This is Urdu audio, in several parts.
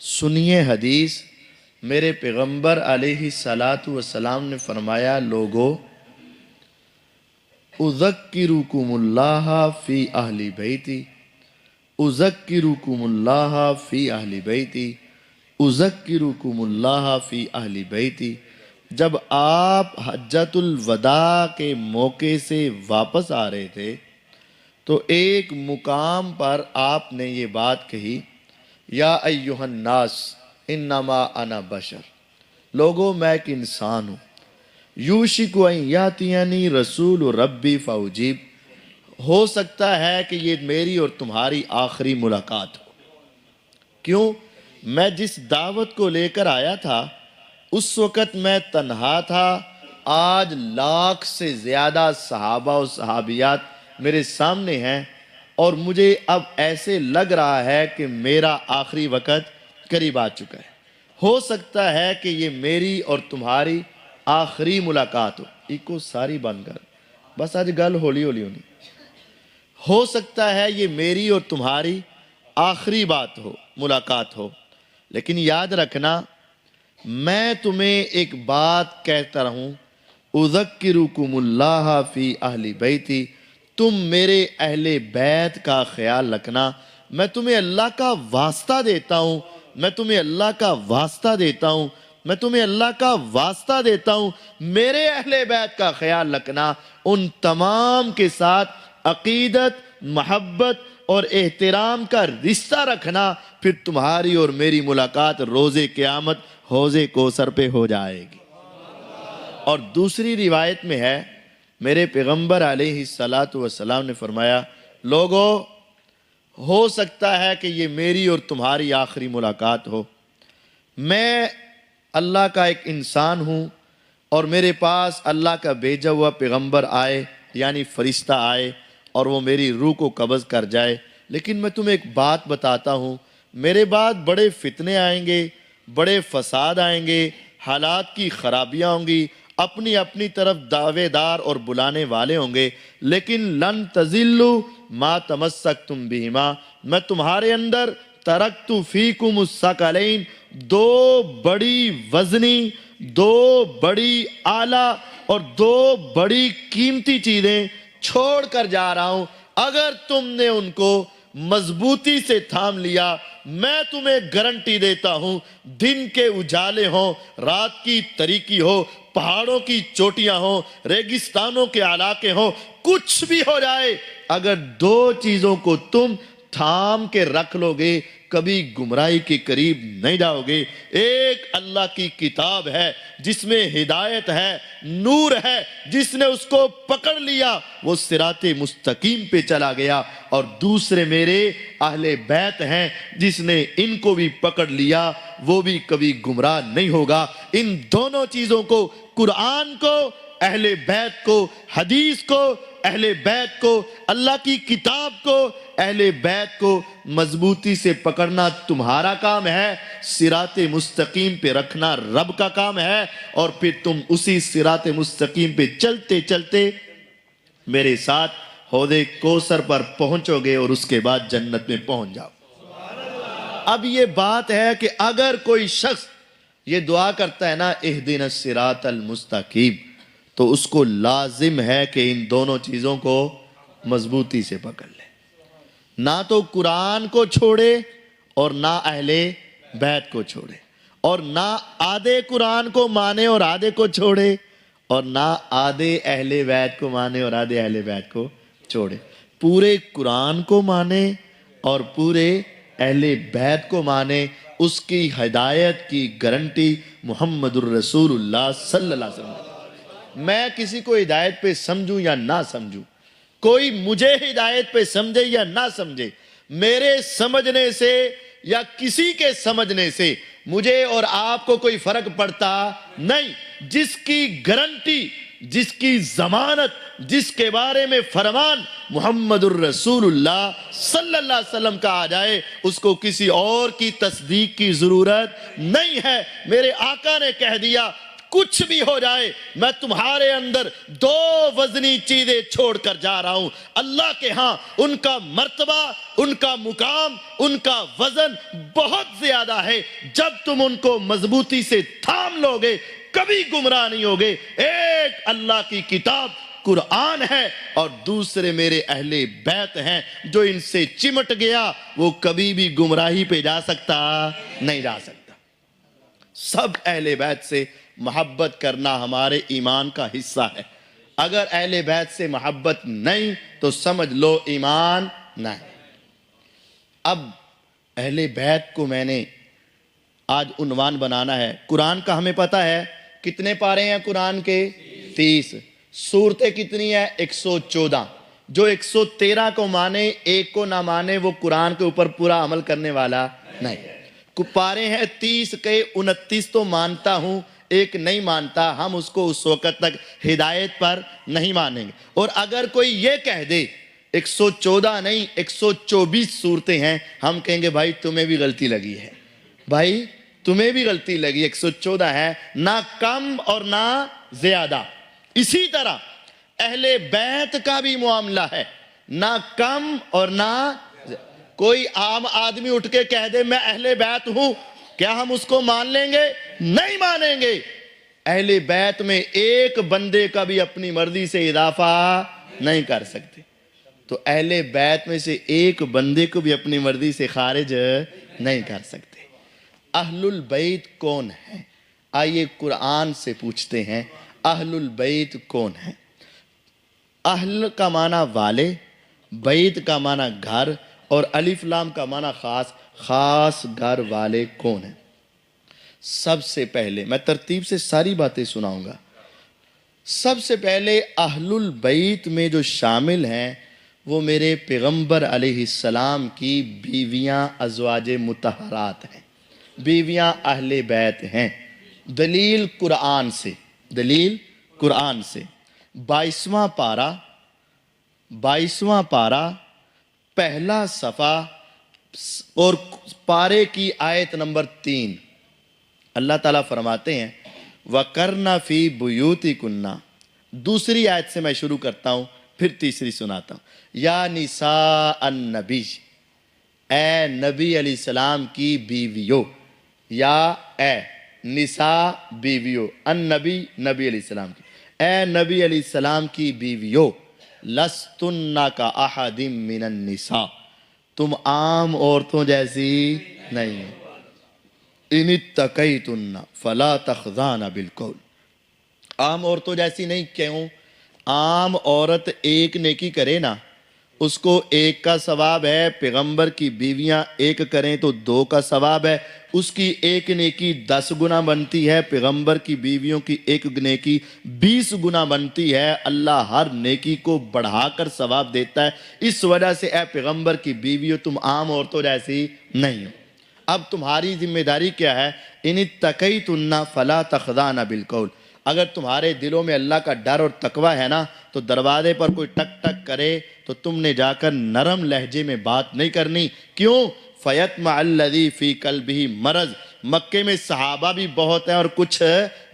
سنیے حدیث، میرے پیغمبر علیہ الصلاۃ والسلام نے فرمایا، لوگو اذکرکم اللہ فی اہل بیتی، اذکرکم اللہ فی اہل بیتی، اذکرکم اللہ فی اہل بیتی۔ جب آپ حجۃ الوداع کے موقع سے واپس آ رہے تھے تو ایک مقام پر آپ نے یہ بات کہی، یا ایہا الناس انما انا بشر، لوگو میں ایک انسان ہوں، یوشک ان یاتینی رسول ربی فاجیب، ہو سکتا ہے کہ یہ میری اور تمہاری آخری ملاقات ہو۔ کیوں؟ میں جس دعوت کو لے کر آیا تھا اس وقت میں تنہا تھا، آج لاکھ سے زیادہ صحابہ و صحابیات میرے سامنے ہیں، اور مجھے اب ایسے لگ رہا ہے کہ میرا آخری وقت قریب آ چکا ہے۔ ہو سکتا ہے کہ یہ میری اور تمہاری آخری ملاقات ہو۔ ایکو ساری بند کر، بس آج گل ہولی ہولی ہونی۔ ہو سکتا ہے یہ میری اور تمہاری آخری بات ہو، ملاقات ہو، لیکن یاد رکھنا میں تمہیں ایک بات کہتا رہوں، اذکرکم اللہ فی اہل بیتی، تم میرے اہل بیت کا خیال رکھنا، میں تمہیں اللہ کا واسطہ دیتا ہوں، میں تمہیں اللہ کا واسطہ دیتا ہوں، میں تمہیں اللہ کا واسطہ دیتا ہوں، میرے اہل بیت کا خیال رکھنا، ان تمام کے ساتھ عقیدت، محبت اور احترام کا رشتہ رکھنا، پھر تمہاری اور میری ملاقات روز قیامت حوض کوثر پہ ہو جائے گی۔ اور دوسری روایت میں ہے، میرے پیغمبر علیہ الصلاۃ والسلام نے فرمایا، لوگو ہو سکتا ہے کہ یہ میری اور تمہاری آخری ملاقات ہو، میں اللہ کا ایک انسان ہوں اور میرے پاس اللہ کا بھیجا ہوا پیغمبر آئے، یعنی فرشتہ آئے اور وہ میری روح کو قبض کر جائے، لیکن میں تمہیں ایک بات بتاتا ہوں، میرے بعد بڑے فتنے آئیں گے، بڑے فساد آئیں گے، حالات کی خرابیاں ہوں گی، اپنی اپنی طرف دعوے دار اور بلانے والے ہوں گے، لیکن لن تضلوا ما تمسکتم بہما، میں تمہارے اندر ترکت فیکم الثقلین، دو بڑی وزنی، دو بڑی اعلیٰ اور دو بڑی قیمتی چیزیں چھوڑ کر جا رہا ہوں، اگر تم نے ان کو مضبوطی سے تھام لیا، میں تمہیں گارنٹی دیتا ہوں، دن کے اجالے ہوں، رات کی تاریکی ہو، پہاڑوں کی چوٹیاں ہوں، ریگستانوں کے علاقے ہوں، کچھ بھی ہو جائے، اگر دو چیزوں کو تم تھام کے رکھ لو گے کبھی گمراہی کے قریب نہیں جاؤ گے۔ ایک اللہ کی کتاب ہے جس میں ہدایت ہے، نور ہے، جس نے اس کو پکڑ لیا وہ صراط مستقیم پہ چلا گیا، اور دوسرے میرے اہل بیت ہیں جس نے ان کو بھی پکڑ لیا وہ بھی کبھی گمراہ نہیں ہوگا۔ ان دونوں چیزوں کو، قرآن کو، اہل بیت کو، حدیث کو، اہل بیت کو، اللہ کی کتاب کو، اہل بیت کو مضبوطی سے پکڑنا تمہارا کام ہے، صراط مستقیم پہ رکھنا رب کا کام ہے، اور پھر تم اسی صراط مستقیم پہ چلتے چلتے میرے ساتھ حوض کوثر پر پہنچو گے اور اس کے بعد جنت میں پہنچ جاؤ۔ اب یہ بات ہے کہ اگر کوئی شخص یہ دعا کرتا ہے نا، اہدنا الصراط المستقیم، تو اس کو لازم ہے کہ ان دونوں چیزوں کو مضبوطی سے پکڑ لے، نہ تو قرآن کو چھوڑے اور نہ اہل بیت کو چھوڑے، اور نہ آدھے قرآن کو مانے اور آدھے کو چھوڑے، اور نہ آدھے اہل بیت کو مانے اور آدھے اہل بیت کو چھوڑے، پورے قرآن کو مانے اور پورے اہل بیت کو مانے۔ اس کی ہدایت کی گارنٹی محمد الرسول اللہ صلی اللہ علیہ وسلم۔ میں کسی کو ہدایت پہ سمجھوں یا نہ سمجھوں، کوئی مجھے ہدایت پہ سمجھے یا نہ سمجھے، میرے سمجھنے سے یا کسی کے سمجھنے سے مجھے اور آپ کو کوئی فرق پڑتا نہیں۔ جس کی گارنٹی، جس کی ضمانت، جس کے بارے میں فرمان محمد الرسول اللہ صلی اللہ علیہ وسلم کا آ جائے، اس کو کسی اور کی تصدیق کی ضرورت نہیں ہے۔ میرے آقا نے کہہ دیا، کچھ بھی ہو جائے میں تمہارے اندر دو وزنی چیزیں چھوڑ کر جا رہا ہوں۔ اللہ کے ہاں ان کا مرتبہ، ان کا مقام، ان کا وزن بہت زیادہ ہے۔ جب تم ان کو مضبوطی سے تھام لوگے کبھی گمراہ نہیں ہوگے۔ ایک اللہ کی کتاب قرآن ہے اور دوسرے میرے اہل بیت ہیں، جو ان سے چمٹ گیا وہ کبھی بھی گمراہی پہ جا سکتا نہیں جا سکتا۔ سب اہل بیت سے محبت کرنا ہمارے ایمان کا حصہ ہے۔ اگر اہل بیت سے محبت نہیں تو سمجھ لو ایمان نہیں۔ اب اہل بیت کو میں نے آج عنوان بنانا ہے۔ قرآن کا ہمیں پتہ ہے کتنے پارے ہیں قرآن کے؟ 30۔ سورتیں کتنی ہیں؟ 114۔ جو 113 کو مانے ایک کو نہ مانے وہ قرآن کے اوپر پورا عمل کرنے والا نہیں۔ پارے ہیں 30 کے 29 تو مانتا ہوں، ایک نہیں مانتا، ہم اس کو اس وقت تک ہدایت پر نہیں مانیں گے۔ اور اگر کوئی یہ کہہ دے 114 نہیں 124 صورتیں ہیں، ہم کہیں گے بھائی تمہیں بھی غلطی لگی ہے، بھائی تمہیں بھی غلطی لگی، 114 ہے، نہ کم اور نہ زیادہ۔ اسی طرح اہل بیت کا بھی معاملہ ہے، نہ کم اور نہ کوئی عام آدمی اٹھ کے کہہ دے میں اہل بیت ہوں، کیا ہم اس کو مان لیں گے؟ نہیں مانیں گے۔ اہل بیت میں ایک بندے کا بھی اپنی مرضی سے اضافہ نہیں کر سکتے، تو اہل بیت میں سے ایک بندے کو بھی اپنی مرضی سے خارج نہیں کر سکتے۔ اہل البیت کون ہے؟ آئیے قرآن سے پوچھتے ہیں اہل البیت کون ہے؟ اہل کا معنی والے، بیت کا معنی گھر، اور الف لام کا معنی خاص۔ خاص گھر والے کون ہیں؟ سب سے پہلے میں ترتیب سے ساری باتیں سناؤں گا۔ سب سے پہلے اہل البیت میں جو شامل ہیں وہ میرے پیغمبر علیہ السلام کی بیویاں ازواج مطہرات ہیں، بیویاں اہل بیت ہیں۔ دلیل قرآن سے، دلیل قرآن سے 22واں پارہ پہلا صفحہ اور پارے کی آیت نمبر 3۔ اللہ تعالیٰ فرماتے ہیں وَقَرْنَ فِي بُيُوتِكُنَّ۔ دوسری آیت سے میں شروع کرتا ہوں پھر تیسری سناتا ہوں۔ یا نساء النبی، اے نبی علیہ السلام کی بیویوں، یا اے نساء بیویوں، النبی نبی علیہ السلام کی، اے نبی علیہ السلام کی بیویوں، لستن کا احد من النساء، تم عام عورتوں جیسی نہیں ہو۔ ان اتقیتن فلا تخضعن بالقول، عام عورتوں جیسی نہیں۔ کیوں؟ عام عورت ایک نیکی کرے نا اس کو ایک کا ثواب ہے، پیغمبر کی بیویاں ایک کریں تو 2 کا ثواب ہے، اس کی ایک نیکی 10 گنا بنتی ہے، پیغمبر کی بیویوں کی ایک نیکی 20 گنا بنتی ہے۔ اللہ ہر نیکی کو بڑھا کر ثواب دیتا ہے۔ اس وجہ سے اے پیغمبر کی بیویوں تم عام عورتوں جیسی نہیں ہو۔ اب تمہاری ذمہ داری کیا ہے؟ ان اتقیتن فلا تخضعن بالقول، اگر تمہارے دلوں میں اللہ کا ڈر اور تقوی ہے نا تو دروازے پر کوئی ٹک ٹک کرے تو تم نے جا کر نرم لہجے میں بات نہیں کرنی۔ کیوں؟ فَيَطْمَعَ الَّذِي فِي قَلْبِهِ مرض، مکے میں صحابہ بھی بہت ہیں اور کچھ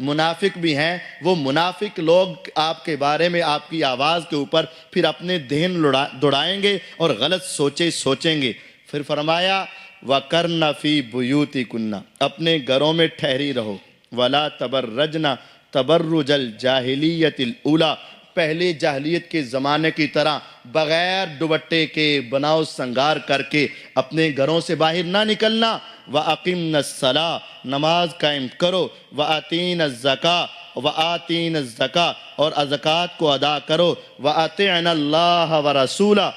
منافق بھی ہیں، وہ منافق لوگ آپ کے بارے میں آپ کی آواز کے اوپر پھر اپنے دہن دوڑائیں گے اور غلط سوچیں گے۔ پھر فرمایا وَقَرْنَ فِي بُيُوتِكُنَّ، اپنے گھروں میں ٹھہری رہو، وَلَا تَبَرَّجْنَ تبرج الجاہلیت الاولیٰ، پہلے جاہلیت کے زمانے کی طرح بغیر دوپٹے کے بناؤ سنگار کر کے اپنے گھروں سے باہر نہ نکلنا۔ وَأَقِمْنَ الصَّلَاةَ، نماز قائم کرو، وَآتِينَ الزَّكَاةَ، وَآتِينَ الزَّكَاةَ، اور زکوٰۃ کو ادا کرو، وَأَطِعْنَ اللَّهَ وَرَسُولَهُ،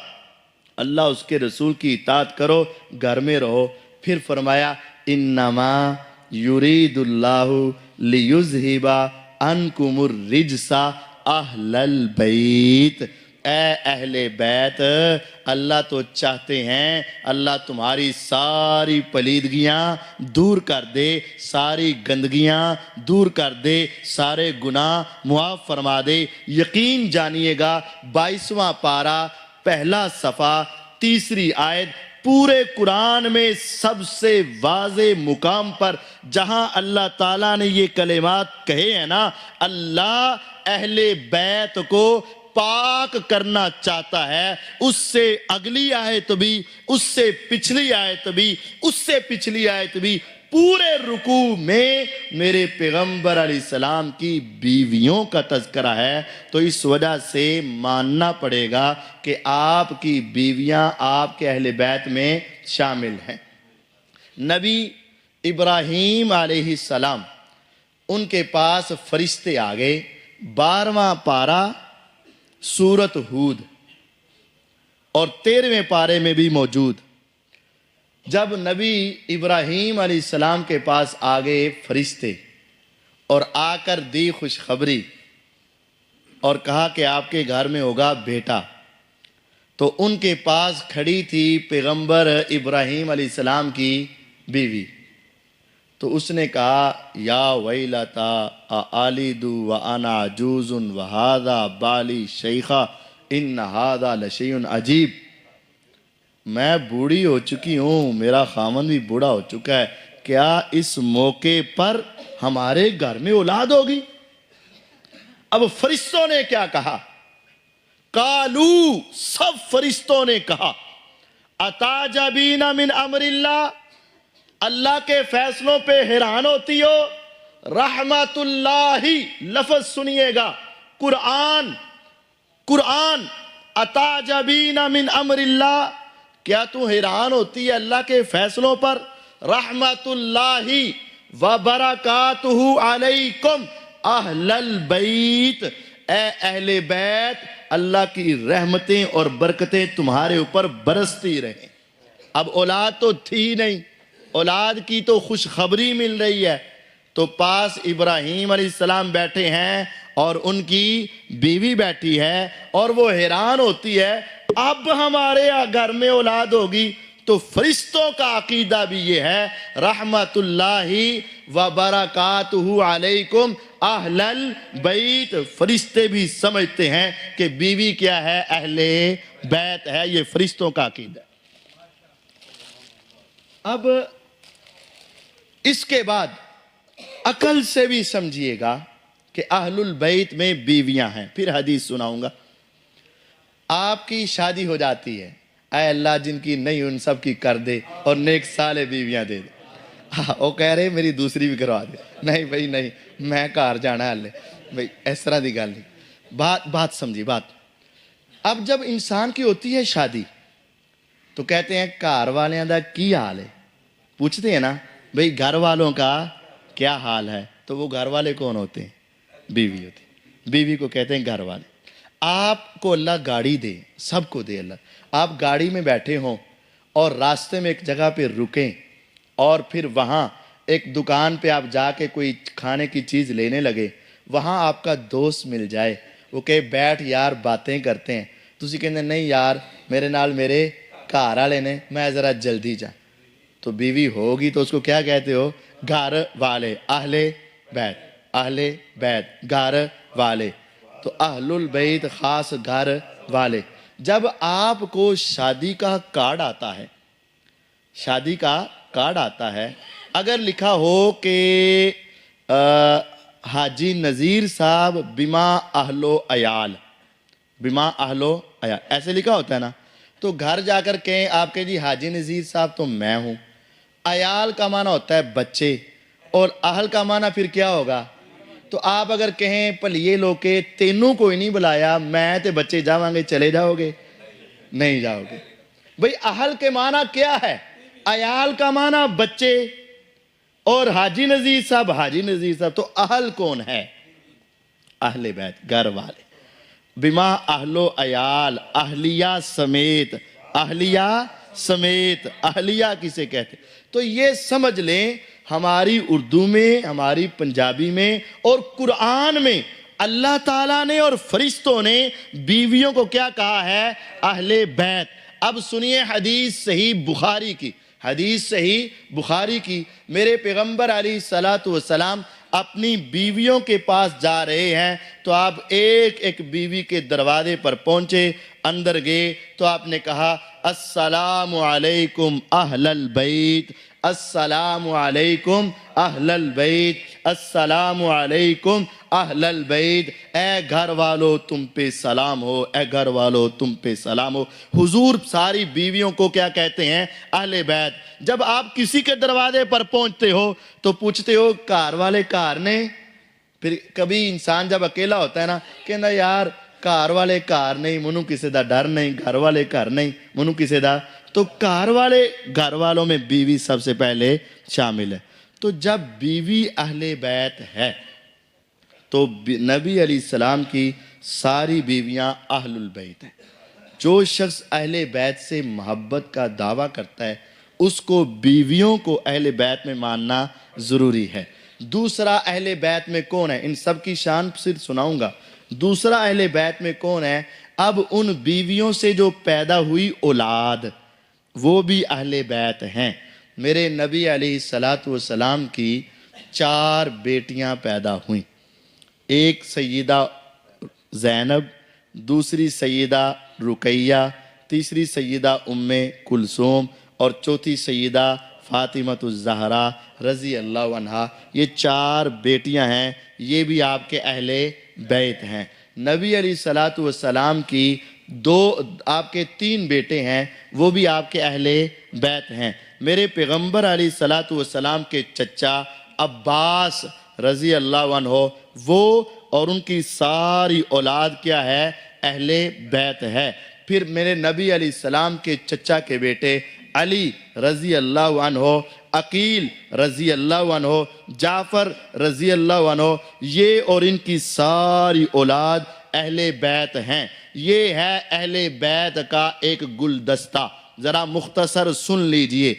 اللہ اس کے رسول کی اطاعت کرو، گھر میں رہو۔ پھر فرمایا انما یرید اللہ لیذہب عنکم الرجس اہل البیت، اے اہل بیت، اللہ تو چاہتے ہیں اللہ تمہاری ساری پلیدگیاں دور کر دے، ساری گندگیاں دور کر دے، سارے گناہ معاف فرما دے۔ یقین جانیے گا 22واں پارہ پہلا صفحہ تیسری آیت پورے قرآن میں سب سے واضح مقام پر جہاں اللہ تعالیٰ نے یہ کلمات کہے ہیں نا، اللہ اہل بیت کو پاک کرنا چاہتا ہے، اس سے اگلی آیت بھی، اس سے پچھلی آیت بھی، اس سے پچھلی آیت بھی، پورے رکوع میں میرے پیغمبر علیہ السلام کی بیویوں کا تذکرہ ہے۔ تو اس وجہ سے ماننا پڑے گا کہ آپ کی بیویاں آپ کے اہل بیت میں شامل ہیں۔ نبی ابراہیم علیہ السلام، ان کے پاس فرشتے آ گئے، 12واں پارہ سورۃ ہود اور 13ویں پارے میں بھی موجود۔ جب نبی ابراہیم علیہ السلام کے پاس آگے فرشتے اور آ کر دی خوشخبری اور کہا کہ آپ کے گھر میں ہوگا بیٹا، تو ان کے پاس کھڑی تھی پیغمبر ابراہیم علیہ السلام کی بیوی۔ تو اس نے کہا یا ویلتا آلد وانا عجوز وہذا بالی شیخا ان ھذا لشیء عجیب، میں بوڑھی ہو چکی ہوں، میرا خامن بھی بوڑھا ہو چکا ہے، کیا اس موقع پر ہمارے گھر میں اولاد ہوگی؟ اب فرشتوں نے کیا کہا؟ قالو، سب فرشتوں نے کہا اتعجبین من امر اللہ، اللہ کے فیصلوں پہ حیران ہوتی ہو؟ رحمت اللہ، لفظ سنیے گا، قرآن اتعجبین من امر اللہ، کیا تو حیران ہوتی ہے اللہ کے فیصلوں پر؟ رحمت اللہ وبرکاتہ علیکم اہل البیت، اے اہل بیت، اللہ کی رحمتیں اور برکتیں تمہارے اوپر برستی رہیں۔ اب اولاد تو تھی نہیں، اولاد کی تو خوشخبری مل رہی ہے، تو پاس ابراہیم علیہ السلام بیٹھے ہیں اور ان کی بیوی بیٹھی ہے اور وہ حیران ہوتی ہے اب ہمارے گھر میں اولاد ہوگی۔ تو فرشتوں کا عقیدہ بھی یہ ہے رحمت اللہ وبرکاتہ علیکم اہل البیت، فرشتے بھی سمجھتے ہیں کہ بیوی کیا ہے؟ اہل بیت ہے، یہ فرشتوں کا عقیدہ ہے۔ اب اس کے بعد عقل سے بھی سمجھیے گا کہ اہل البیت میں بیویاں ہیں۔ پھر حدیث سناؤں گا۔ آپ کی شادی ہو جاتی ہے، اے اللہ جن کی نہیں ان سب کی کر دے اور نیک صالح بیویاں دے دے۔ وہ کہہ رہے میری دوسری بھی کروا دے۔ نہیں بھائی نہیں، میں گھر جانا ہے بھائی، اس طرح دی گل نہیں۔ بات سمجھی بات۔ اب جب انسان کی ہوتی ہے شادی تو کہتے ہیں گھر والیاں دا کی حال ہے، پوچھتے ہیں نا بھائی گھر والوں کا کیا حال ہے، تو وہ گھر والے کون ہوتے ہیں؟ بیوی ہوتی ہے۔ بیوی کو کہتے ہیں گھر والے۔ آپ کو اللہ گاڑی دے، سب کو دے اللہ، آپ گاڑی میں بیٹھے ہوں اور راستے میں ایک جگہ پہ رکیں اور پھر وہاں ایک دکان پہ آپ جا کے کوئی کھانے کی چیز لینے لگے، وہاں آپ کا دوست مل جائے، وہ کہے بیٹھ یار باتیں کرتے ہیں، تو اسی کہتے ہیں نہیں یار میرے نال میرے گھر والے نے، میں ذرا جلدی جا۔ تو بیوی ہوگی تو اس کو کیا کہتے ہو؟ گھر والے، اہل بیت، اہل بیت گھر والے، تو اہل البیت خاص گھر والے۔ جب آپ کو شادی کا کارڈ آتا ہے، شادی کا کارڈ آتا ہے، اگر لکھا ہو کہ حاجی نذیر صاحب بما اہل و عیال، بما اہل و عیال ایسے لکھا ہوتا ہے نا، تو گھر جا کر کہیں آپ کے جی حاجی نذیر صاحب تو میں ہوں۔ عیال کا معنی ہوتا ہے بچے، اور اہل کا معنی پھر کیا ہوگا؟ تو آپ اگر کہیں پلیے لو کے تینوں کوئی نہیں بلایا، میں تے بچے جاؤں گے، چلے جاؤ گے؟ نہیں جاؤ گے۔ بھئی اہل کے معنی کیا ہے؟ عیال کا معنی بچے، اور حاجی نذیر صاحب، حاجی نذیر صاحب، تو اہل کون ہے؟ اہل بیت، گھر والے۔ بما اہل و عیال، اہلیہ سمیت، اہلیہ سمیت، اہلیہ کسے کہتے؟ تو یہ سمجھ لیں ہماری اردو میں، ہماری پنجابی میں اور قرآن میں اللہ تعالیٰ نے اور فرشتوں نے بیویوں کو کیا کہا ہے؟ اہل بیت۔ اب سنیے حدیث صحیح بخاری کی، حدیث صحیح بخاری کی، میرے پیغمبر علیہ السلام اپنی بیویوں کے پاس جا رہے ہیں تو آپ ایک ایک بیوی کے دروازے پر پہنچے، اندر گئے تو آپ نے کہا السلام علیکم اہل البیت، السلام علیکم اہل البیت، السلام علیکم اہل البیت، اے گھر والو تم پہ سلام ہو، اے گھر والو تم پہ سلام ہو۔ حضور ساری بیویوں کو کیا کہتے ہیں؟ اہل بیت۔ جب آپ کسی کے دروازے پر پہنچتے ہو تو پوچھتے ہو کار والے کار نے؟ پھر کبھی انسان جب اکیلا ہوتا ہے نا، کہنا یار کار والے کار نہیں، منو کسی دا ڈر نہیں، گھر والے گھر نہیں، منو کسی دا، تو کار والے گھر والوں میں بیوی سب سے پہلے شامل ہے۔ تو جب بیوی اہل بیت ہے تو نبی علیہ السلام کی ساری بیویاں اہل البیت ہیں۔ جو شخص اہل بیت سے محبت کا دعویٰ کرتا ہے اس کو بیویوں کو اہل بیت میں ماننا ضروری ہے۔ دوسرا اہل بیت میں کون ہے؟ ان سب کی شان صرف سناؤں گا۔ دوسرا اہل بیت میں کون ہے؟ اب ان بیویوں سے جو پیدا ہوئی اولاد وہ بھی اہل بیت ہیں۔ میرے نبی علیہ السلام کی 4 بیٹیاں پیدا ہوئیں، ایک سیدہ زینب، دوسری سیدہ رقیہ، تیسری سیدہ ام کلثوم اور چوتھی سیدہ فاطمۃ الزہرا رضی اللہ عنہا۔ یہ 4 بیٹیاں ہیں، یہ بھی آپ کے اہل بیت ہیں۔ نبی علیہ السلام کی آپ کے 3 بیٹے ہیں، وہ بھی آپ کے اہل بیت ہیں۔ میرے پیغمبر علیہ السلام کے چچا عباس رضی اللہ عنہ وہ اور ان کی ساری اولاد کیا ہے؟ اہل بیت ہے۔ پھر میرے نبی علیہ السلام کے چچا کے بیٹے علی رضی اللہ عنہ، عقیل رضی اللہ عنہ، جعفر رضی اللہ عنہ، یہ اور ان کی ساری اولاد اہل بیت ہیں۔ یہ ہے اہل بیت کا ایک گلدستہ، ذرا مختصر سن لیجئے۔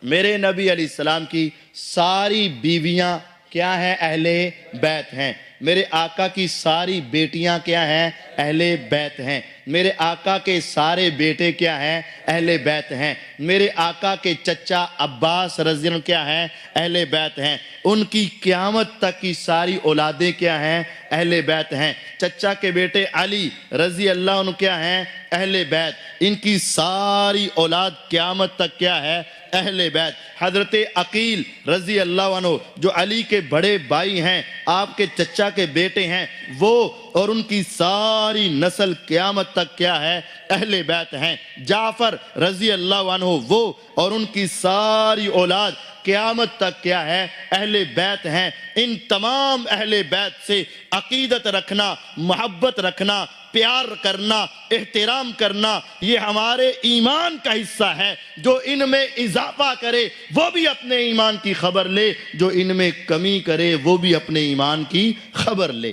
میرے نبی علیہ السلام کی ساری بیویاں کیا ہیں؟ اہل بیت ہیں۔ میرے آقا کی ساری بیٹیاں کیا ہیں؟ اہل بیت ہیں۔ میرے آقا کے سارے بیٹے کیا ہیں؟ اہل بیت ہیں۔ میرے آقا کے چچا عباس رضی اللہ عنہ کیا ہیں؟ اہل بیت ہیں۔ ان کی قیامت تک کی ساری اولادیں کیا ہیں؟ اہل بیت ہیں۔ چچا کے بیٹے علی رضی اللہ عنہ کیا ہیں؟ اہل بیت۔ ان کی ساری اولاد قیامت تک کیا ہے؟ اہل بیت۔ حضرت عقیل رضی اللہ عنہ جو علی کے بڑے بھائی ہیں، آپ کے چچا کے بیٹے ہیں، وہ اور ان کی ساری نسل قیامت تک کیا ہے؟ اہل بیت ہیں۔ جعفر رضی اللہ عنہ وہ اور ان کی ساری اولاد قیامت تک کیا ہے؟ اہل بیت ہیں۔ ان تمام اہل بیت سے عقیدت رکھنا، محبت رکھنا، پیار کرنا، احترام کرنا، یہ ہمارے ایمان کا حصہ ہے۔ جو ان میں اضافہ کرے وہ بھی اپنے ایمان کی خبر لے، جو ان میں کمی کرے وہ بھی اپنے ایمان کی خبر لے۔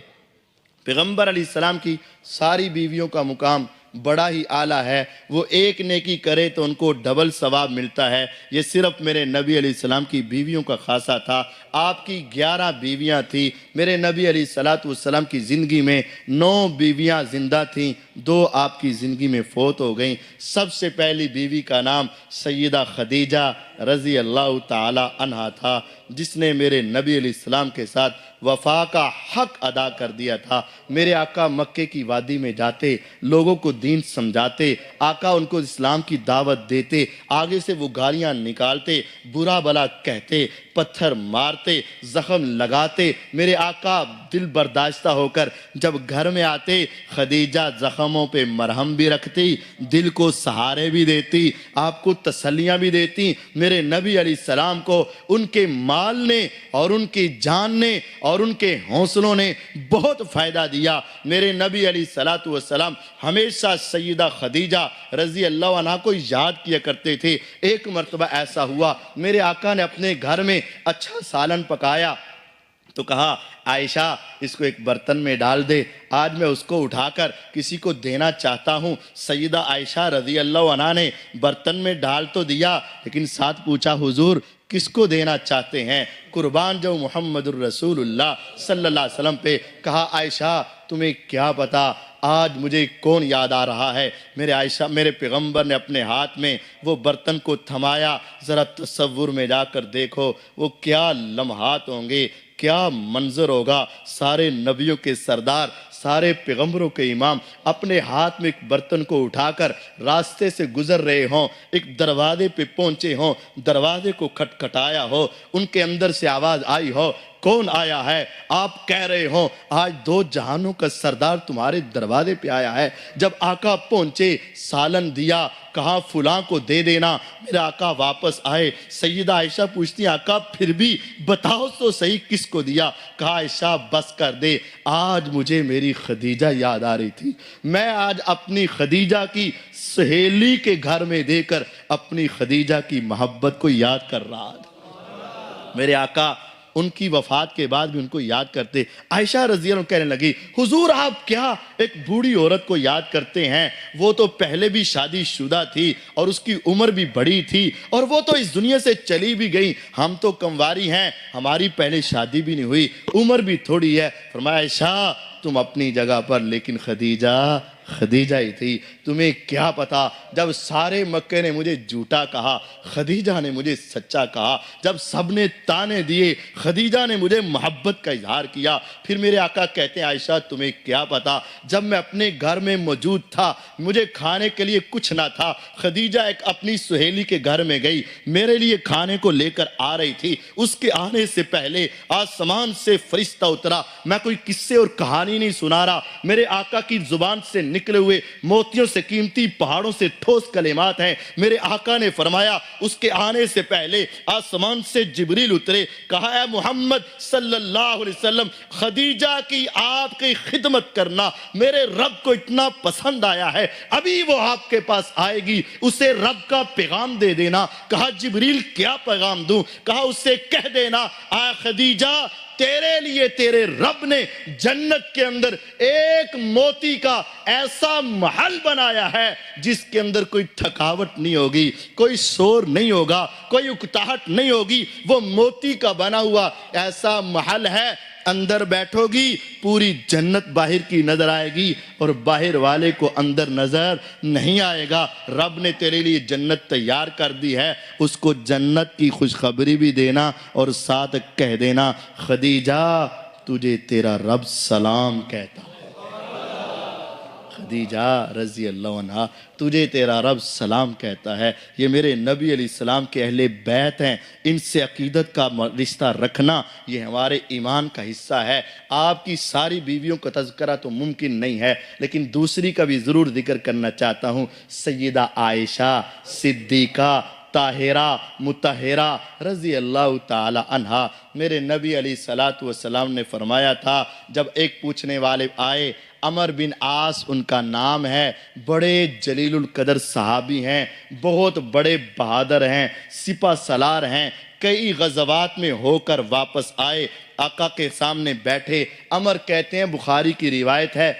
پیغمبر علیہ السلام کی ساری بیویوں کا مقام بڑا ہی اعلیٰ ہے۔ وہ ایک نیکی کرے تو ان کو ڈبل ثواب ملتا ہے۔ یہ صرف میرے نبی علیہ السلام کی بیویوں کا خاصہ تھا۔ آپ کی 11 بیویاں تھیں۔ میرے نبی علیہ السلام کی زندگی میں 9 بیویاں زندہ تھیں، 2 آپ کی زندگی میں فوت ہو گئیں۔ سب سے پہلی بیوی کا نام سیدہ خدیجہ رضی اللہ تعالی عنہا تھا، جس نے میرے نبی علیہ السلام کے ساتھ وفا کا حق ادا کر دیا تھا۔ میرے آقا مکے کی وادی میں جاتے، لوگوں کو دین سمجھاتے، آقا ان کو اسلام کی دعوت دیتے، آگے سے وہ گالیاں نکالتے، برا بلا کہتے، پتھر مارتے، زخم لگاتے۔ میرے آقا دل برداشتہ ہو کر جب گھر میں آتے، خدیجہ زخموں پہ مرہم بھی رکھتی، دل کو سہارے بھی دیتی، آپ کو تسلیاں بھی دیتی۔ میرے نبی علیہ السلام کو ان کے مال نے اور ان کی جان نے اور ان کے حوصلوں نے بہت فائدہ دیا۔ میرے نبی علیہ السلام ہمیشہ سیدہ خدیجہ رضی اللہ عنہ کو یاد کیا کرتے تھے۔ ایک مرتبہ ایسا ہوا، میرے آقا نے اپنے گھر میں اچھا سالن پکایا تو کہا عائشہ اس کو ایک برتن میں ڈال دے، آج میں اس کو اٹھا کر کسی کو دینا چاہتا ہوں۔ سیدہ عائشہ رضی اللہ عنہ نے برتن میں ڈال تو دیا، لیکن ساتھ پوچھا حضور کس کو دینا چاہتے ہیں؟ قربان جو محمد الرسول اللہ صلی اللہ علیہ وسلم پہ۔ کہا عائشہ تمہیں کیا پتا آج مجھے کون یاد آ رہا ہے؟ میرے پیغمبر نے اپنے ہاتھ میں وہ برتن کو تھمایا۔ ذرا تصور میں جا کر دیکھو وہ کیا لمحات ہوں گے، کیا منظر ہوگا۔ سارے نبیوں کے سردار سارے پیغمبروں کے امام اپنے ہاتھ میں ایک برتن کو اٹھا کر راستے سے گزر رہے ہوں، ایک دروازے پہ پہنچے ہوں، دروازے کو کھٹکھٹایا ہو، ان کے اندر سے آواز آئی ہو، کون آیا ہے؟ آپ کہہ رہے ہوں آج دو جہانوں کا سردار تمہارے دروازے پہ آیا ہے۔ جب آقا پہنچے، سالن دیا، کہا فلاں کو دے دینا، میرے آقا واپس آئے۔ سیدہ عائشہ پوچھتی ہیں آقا پھر بھی بتاؤ تو صحیح کس کو دیا؟ کہا عائشہ بس کر دے، آج مجھے میری خدیجہ یاد آ رہی تھی، میں آج اپنی خدیجہ کی سہیلی کے گھر میں دے کر اپنی خدیجہ کی محبت کو یاد کر رہا تھا۔ میرے آقا ان کی وفات کے بعد بھی ان کو یاد کرتے۔ عائشہ رضی اللہ عنہ کہنے لگی حضور آپ کیا ایک بوڑھی عورت کو یاد کرتے ہیں؟ وہ تو پہلے بھی شادی شدہ تھی اور اس کی عمر بھی بڑی تھی اور وہ تو اس دنیا سے چلی بھی گئی، ہم تو کنواری ہیں، ہماری پہلے شادی بھی نہیں ہوئی، عمر بھی تھوڑی ہے۔ فرمایا عائشہ تم اپنی جگہ پر، لیکن خدیجہ ہی تھی۔ تمہیں کیا پتا جب سارے مکے نے مجھے جھوٹا کہا، خدیجہ نے مجھے سچا کہا، جب سب نے تانے دیے، خدیجہ نے مجھے محبت کا اظہار کیا۔ پھر میرے آقا کہتے ہیں عائشہ تمہیں کیا پتا جب میں اپنے گھر میں موجود تھا، مجھے کھانے کے لیے کچھ نہ تھا، خدیجہ ایک اپنی سہیلی کے گھر میں گئی، میرے لیے کھانے کو لے کر آ رہی تھی، اس کے آنے سے پہلے آسمان سے فرشتہ اترا۔ میں کوئی قصے اور کہانی نہیں سنا رہا، میرے آقا کی زبان سے نکلے ہوئے موتیوں سے قیمتی پہاڑوں سے ٹھوس کلمات ہیں۔ میرے آقا نے فرمایا اس کے آنے سے پہلے آسمان سے جبریل اترے، کہا اے محمد صلی اللہ علیہ وسلم خدیجہ کی آپ کی خدمت کرنا میرے رب کو اتنا پسند آیا ہے، ابھی وہ آپ کے پاس آئے گی، اسے رب کا پیغام دے دینا۔ کہا جبریل کیا پیغام دوں؟ کہا اسے کہہ دینا اے خدیجہ تیرے لیے تیرے رب نے جنت کے اندر ایک موتی کا ایسا محل بنایا ہے جس کے اندر کوئی تھکاوٹ نہیں ہوگی، کوئی شور نہیں ہوگا، کوئی اکتاہٹ نہیں ہوگی، وہ موتی کا بنا ہوا ایسا محل ہے، اندر بیٹھو گی پوری جنت باہر کی نظر آئے گی اور باہر والے کو اندر نظر نہیں آئے گا۔ رب نے تیرے لیے جنت تیار کر دی ہے، اس کو جنت کی خوشخبری بھی دینا اور ساتھ کہہ دینا خدیجہ تجھے تیرا رب سلام کہتا ہے، خدیجہ رضی اللہ عنہ تجھے تیرا رب سلام کہتا ہے۔ یہ میرے نبی علیہ السلام کے اہل بیت ہیں، ان سے عقیدت کا رشتہ رکھنا یہ ہمارے ایمان کا حصہ ہے۔ آپ کی ساری بیویوں کا تذکرہ تو ممکن نہیں ہے، لیکن دوسری کا بھی ضرور ذکر کرنا چاہتا ہوں، سیدہ عائشہ صدیقہ طاہرہ مطہرہ رضی اللہ تعالی عنہا۔ میرے نبی علیہ السلام نے فرمایا تھا جب ایک پوچھنے والے آئے، عمر بن عاص ان کا نام ہے، بڑے جلیل القدر صحابی ہیں، بہت بڑے بہادر ہیں، سپہ سالار ہیں، کئی غزوات میں ہو کر واپس آئے، آقا کے سامنے بیٹھے۔ عمر کہتے ہیں بخاری کی روایت ہے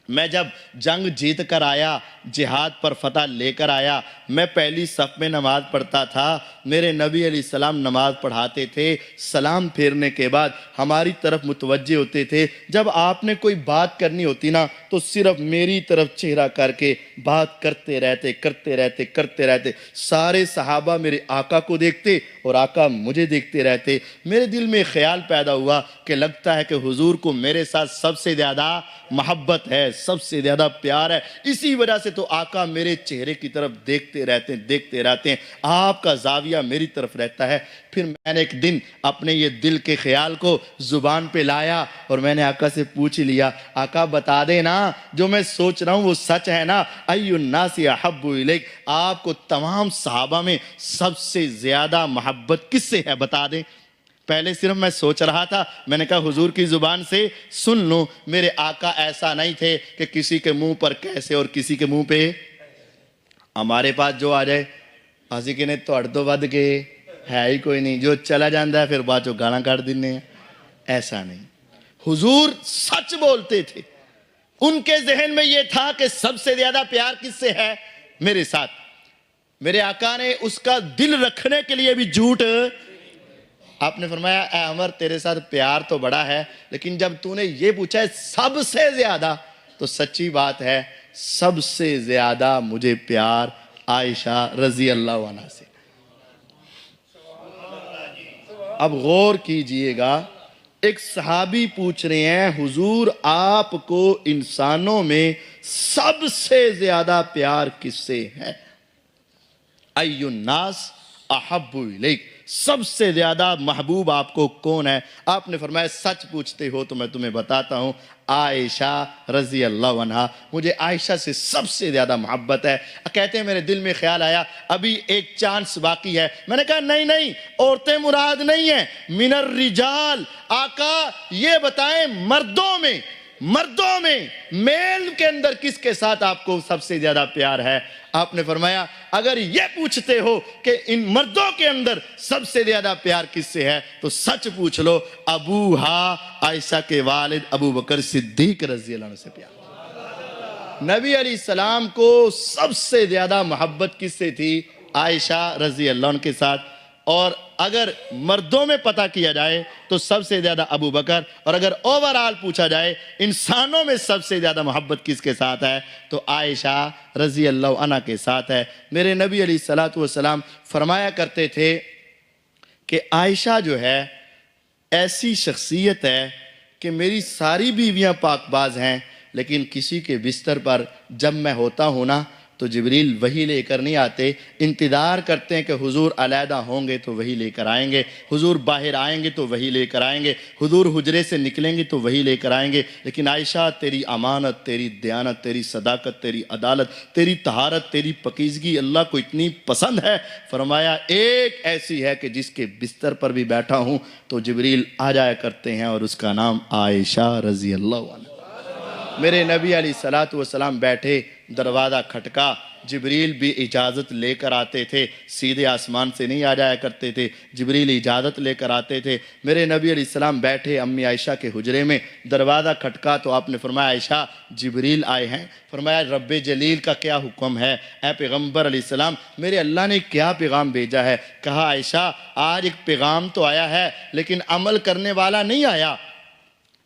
میں جب جنگ جیت کر آیا، جہاد پر فتح لے کر آیا، میں پہلی صف میں نماز پڑھتا تھا، میرے نبی علیہ السلام نماز پڑھاتے تھے، سلام پھیرنے کے بعد ہماری طرف متوجہ ہوتے تھے، جب آپ نے کوئی بات کرنی ہوتی نا تو صرف میری طرف چہرہ کر کے بات کرتے رہتے، سارے صحابہ میرے آقا کو دیکھتے اور آقا مجھے دیکھتے رہتے۔ میرے دل میں خیال پیدا ہوا کہ لگتا ہے کہ حضور کو میرے ساتھ سب سے زیادہ محبت ہے، سب سے زیادہ پیار ہے، اسی وجہ سے تو آقا میرے چہرے کی طرف دیکھتے رہتے ہیں، آپ کا زاویہ میری طرف رہتا ہے۔ پھر میں نے ایک دن اپنے یہ دل کے خیال کو زبان پہ لایا اور میں نے آقا سے پوچھ لیا آقا بتا دے نا جو میں سوچ رہا ہوں وہ سچ ہے نا، ای الناس احب الیک، آپ کو تمام صحابہ میں سب سے زیادہ محبت کس سے ہے بتا دیں۔ پہلے صرف میں سوچ رہا تھا، میں نے کہا حضور کی زبان سے سن لوں۔ میرے آقا ایسا نہیں تھے کہ کسی کے منہ پر کیسے اور کسی کے منہ پہ، ہمارے پاس جو آ جائے آسی کے نے تو اڑ تو ود گئے ہے ہی کوئی نہیں، جو چلا جاندہ ہے پھر بعد جو گانا کاٹ دینے ہیں، ایسا نہیں۔ حضور سچ بولتے تھے، ان کے ذہن میں یہ تھا کہ سب سے زیادہ پیار کس سے ہے؟ میرے ساتھ۔ میرے آقا نے اس کا دل رکھنے کے لیے بھی جھوٹ، آپ نے فرمایا اے عمر تیرے ساتھ پیار تو بڑا ہے، لیکن جب تو نے یہ پوچھا ہے سب سے زیادہ، تو سچی بات ہے سب سے زیادہ مجھے پیار عائشہ رضی اللہ عنہ سے۔ اب غور کیجئے گا، ایک صحابی پوچھ رہے ہیں حضور آپ کو انسانوں میں سب سے زیادہ پیار کس سے ہے؟ ای الناس احب الیک، سب سے زیادہ محبوب آپ کو کون ہے؟ آپ نے فرمایا سچ پوچھتے ہو تو میں تمہیں بتاتا ہوں، عائشہ رضی اللہ عنہا، مجھے عائشہ سے سب سے زیادہ محبت ہے۔ کہتے ہیں میرے دل میں خیال آیا ابھی ایک چانس باقی ہے، میں نے کہا نہیں عورتیں مراد نہیں ہیں، من الرجال، آقا یہ بتائیں مردوں میں میل کے اندر کس کے ساتھ آپ کو سب سے زیادہ پیار ہے؟ آپ نے فرمایا اگر یہ پوچھتے ہو کہ ان مردوں کے اندر سب سے زیادہ پیار کس سے ہے تو سچ پوچھ لو، ابوہا، عائشہ کے والد ابو بکر صدیق رضی اللہ عنہ سے پیار۔ نبی علیہ السلام کو سب سے زیادہ محبت کس سے تھی؟ عائشہ رضی اللہ عنہ کے ساتھ۔ اور اگر مردوں میں پتہ کیا جائے تو سب سے زیادہ ابو بکر، اور اگر اوورال پوچھا جائے انسانوں میں سب سے زیادہ محبت کس کے ساتھ ہے تو عائشہ رضی اللہ عنہ کے ساتھ ہے۔ میرے نبی علیہ السلام فرمایا کرتے تھے کہ عائشہ جو ہے ایسی شخصیت ہے کہ میری ساری بیویاں پاک باز ہیں، لیکن کسی کے بستر پر جب میں ہوتا ہوں نا تو جبریل وحی لے کر نہیں آتے، انتظار کرتے ہیں کہ حضور علیحدہ ہوں گے تو وحی لے کر آئیں گے، حضور باہر آئیں گے تو وحی لے کر آئیں گے، حضور حجرے سے نکلیں گے تو وحی لے کر آئیں گے۔ لیکن عائشہ تیری امانت، تیری دیانت، تیری صداقت، تیری عدالت، تیری طہارت، تیری پاکیزگی اللہ کو اتنی پسند ہے، فرمایا ایک ایسی ہے کہ جس کے بستر پر بھی بیٹھا ہوں تو جبریل آ جایا کرتے ہیں اور اس کا نام عائشہ رضی اللہ عنہ۔ میرے نبی علیہ السلام بیٹھے، دروازہ کھٹکا، جبریل بھی اجازت لے کر آتے تھے، سیدھے آسمان سے نہیں آ جایا کرتے تھے، جبریل اجازت لے کر آتے تھے۔ میرے نبی علیہ السلام بیٹھے امی عائشہ کے حجرے میں، دروازہ کھٹکا تو آپ نے فرمایا عائشہ جبریل آئے ہیں۔ فرمایا رب جلیل کا کیا حکم ہے اے پیغمبر علیہ السلام، میرے اللہ نے کیا پیغام بھیجا ہے؟ کہا عائشہ آج ایک پیغام تو آیا ہے لیکن عمل کرنے والا نہیں آیا۔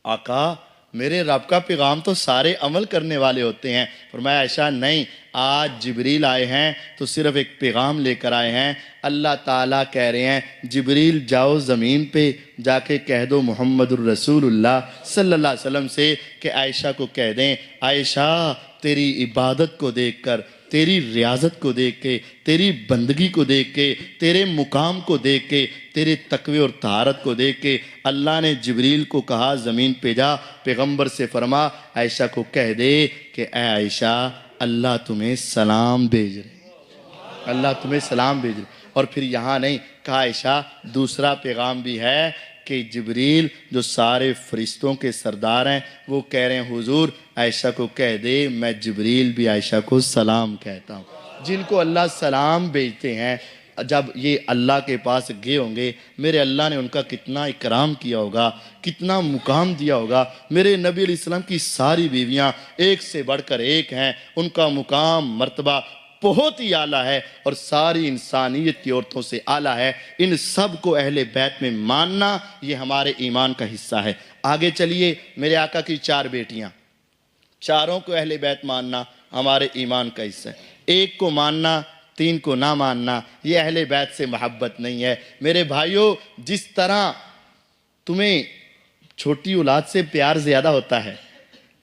آقا میرے رب کا پیغام تو سارے عمل کرنے والے ہوتے ہیں۔ فرمایا عائشہ نہیں، آج جبریل آئے ہیں تو صرف ایک پیغام لے کر آئے ہیں۔ اللہ تعالیٰ کہہ رہے ہیں جبریل جاؤ زمین پہ جا کے کہہ دو محمد الرسول اللہ صلی اللہ علیہ وسلم سے کہ عائشہ کو کہہ دیں عائشہ تیری عبادت کو دیکھ کر، تیری ریاضت کو دیکھ کے، تیری بندگی کو دیکھ کے، تیرے مقام کو دیکھ کے، تیرے تقوی اور طہارت کو دیکھ کے اللہ نے جبریل کو کہا زمین پہ جا، پیغمبر سے فرما عائشہ کو کہہ دے کہ اے عائشہ اللہ تمہیں سلام بھیج رہے، اللہ تمہیں سلام بھیج رہے۔ اور پھر یہاں نہیں کہا عائشہ دوسرا پیغام بھی ہے کہ جبریل جو سارے فرشتوں کے سردار ہیں وہ کہہ رہے ہیں حضور عائشہ کو کہہ دے میں جبریل بھی عائشہ کو سلام کہتا ہوں۔ جن کو اللہ سلام بھیجتے ہیں جب یہ اللہ کے پاس گئے ہوں گے میرے اللہ نے ان کا کتنا اکرام کیا ہوگا، کتنا مقام دیا ہوگا۔ میرے نبی علیہ السلام کی ساری بیویاں ایک سے بڑھ کر ایک ہیں، ان کا مقام مرتبہ بہت ہی اعلیٰ ہے اور ساری انسانیت کی عورتوں سے اعلیٰ ہے۔ ان سب کو اہل بیت میں ماننا یہ ہمارے ایمان کا حصہ ہے۔ آگے چلیے، میرے آقا کی 4 بیٹیاں، چاروں کو اہل بیت ماننا ہمارے ایمان کا حصہ ہے۔ ایک کو ماننا 3 کو نہ ماننا یہ اہل بیت سے محبت نہیں ہے۔ میرے بھائیوں جس طرح تمہیں چھوٹی اولاد سے پیار زیادہ ہوتا ہے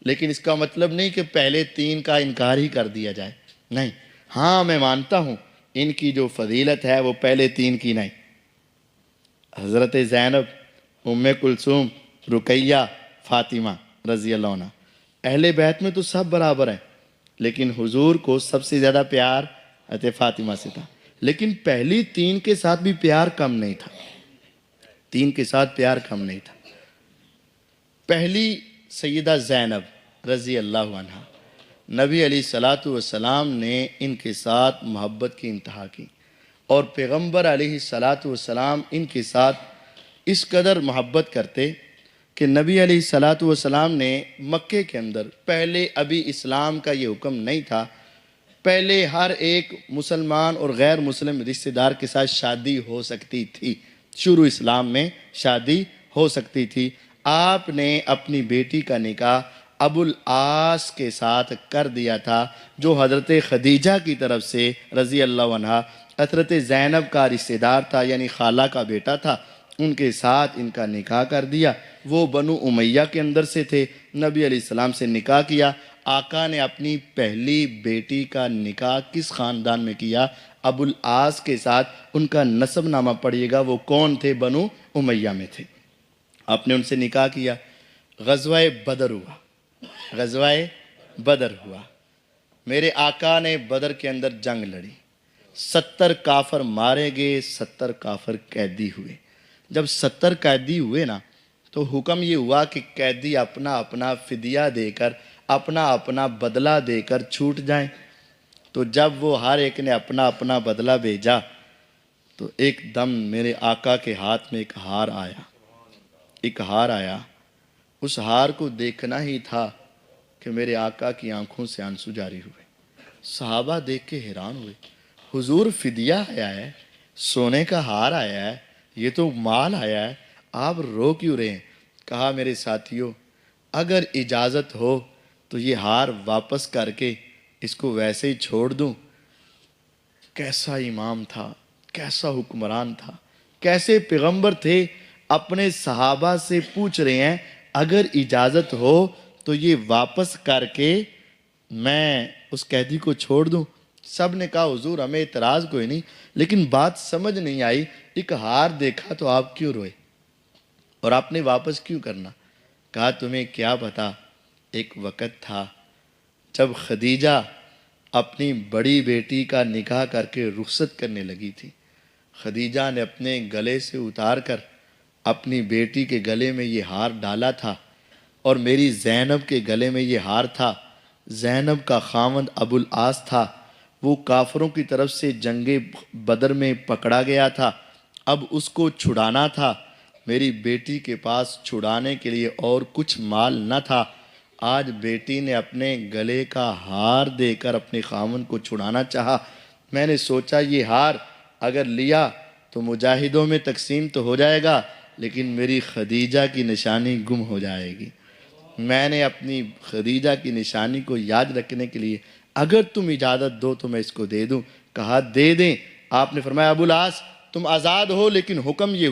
لیکن اس کا مطلب نہیں کہ پہلے 3 کا انکار ہی کر دیا جائے، نہیں، ہاں میں مانتا ہوں ان کی جو فضیلت ہے وہ پہلے 3 کی نہیں۔ حضرت زینب، ام کلثوم، رقیہ، فاطمہ رضی اللہ عنہ، اہل بیت میں تو سب برابر ہیں لیکن حضور کو سب سے زیادہ پیار حضرت فاطمہ سے تھا، لیکن پہلی 3 کے ساتھ بھی پیار کم نہیں تھا، 3 کے ساتھ پیار کم نہیں تھا۔ پہلی سیدہ زینب رضی اللہ عنہ، نبی علیہ السلام نے ان کے ساتھ محبت کی انتہا کی اور پیغمبر علیہ السلام ان کے ساتھ اس قدر محبت کرتے کہ نبی علیہ السلام نے مکے کے اندر پہلے ابھی اسلام کا یہ حکم نہیں تھا، پہلے ہر ایک مسلمان اور غیر مسلم رشتہ دار کے ساتھ شادی ہو سکتی تھی، شروع اسلام میں شادی ہو سکتی تھی۔ آپ نے اپنی بیٹی کا نکاح ابو العاص کے ساتھ کر دیا تھا جو حضرت خدیجہ کی طرف سے رضی اللہ عنہ حضرت زینب کا رشتہ دار تھا، یعنی خالہ کا بیٹا تھا، ان کے ساتھ ان کا نکاح کر دیا۔ وہ بنو امیہ کے اندر سے تھے۔ نبی علیہ السلام سے نکاح کیا۔ آقا نے اپنی پہلی بیٹی کا نکاح کس خاندان میں کیا؟ ابو العاص کے ساتھ۔ ان کا نسب نامہ پڑھیے گا، وہ کون تھے؟ بنو امیہ میں تھے۔ آپ نے ان سے نکاح کیا۔ غزوہ بدر ہوا، غزوہ بدر ہوا۔ میرے آقا نے بدر کے اندر جنگ لڑی، 70 کافر مارے گئے، 70 کافر قیدی ہوئے۔ جب 70 قیدی ہوئے نا تو حکم یہ ہوا کہ قیدی اپنا اپنا فدیہ دے کر، اپنا اپنا بدلہ دے کر چھوٹ جائیں۔ تو جب وہ ہر ایک نے اپنا اپنا بدلہ بھیجا تو ایک دم میرے آقا کے ہاتھ میں ایک ہار آیا، ایک ہار آیا۔ اس ہار کو دیکھنا ہی تھا کہ میرے آقا کی آنکھوں سے آنسو جاری ہوئے۔ صحابہ دیکھ کے حیران ہوئے، حضور فدیہ آیا ہے، سونے کا ہار آیا ہے، یہ تو مال آیا ہے، آپ رو کیوں رہے ہیں؟ کہا میرے ساتھیوں، اگر اجازت ہو تو یہ ہار واپس کر کے اس کو ویسے ہی چھوڑ دوں۔ کیسا امام تھا، کیسا حکمران تھا، کیسے پیغمبر تھے، اپنے صحابہ سے پوچھ رہے ہیں اگر اجازت ہو تو یہ واپس کر کے میں اس قیدی کو چھوڑ دوں۔ سب نے کہا حضور ہمیں اعتراض کوئی نہیں، لیکن بات سمجھ نہیں آئی، ایک ہار دیکھا تو آپ کیوں روئے اور آپ نے واپس کیوں کرنا؟ کہا تمہیں کیا پتا، ایک وقت تھا جب خدیجہ اپنی بڑی بیٹی کا نکاح کر کے رخصت کرنے لگی تھی۔ خدیجہ نے اپنے گلے سے اتار کر اپنی بیٹی کے گلے میں یہ ہار ڈالا تھا، اور میری زینب کے گلے میں یہ ہار تھا۔ زینب کا خاوند ابو العاص تھا، وہ کافروں کی طرف سے جنگ بدر میں پکڑا گیا تھا، اب اس کو چھڑانا تھا۔ میری بیٹی کے پاس چھڑانے کے لیے اور کچھ مال نہ تھا۔ آج بیٹی نے اپنے گلے کا ہار دے کر اپنے خاوند کو چھڑانا چاہا۔ میں نے سوچا یہ ہار اگر لیا تو مجاہدوں میں تقسیم تو ہو جائے گا، لیکن میری خدیجہ کی نشانی گم ہو جائے گی۔ میں نے اپنی خدیجہ کی نشانی کو یاد رکھنے کے لیے اگر تم اجازت دو تو میں اس کو دے دوں۔ کہا دے دیں۔ آپ نے فرمایا ابو العاص تم آزاد ہو، لیکن حکم یہ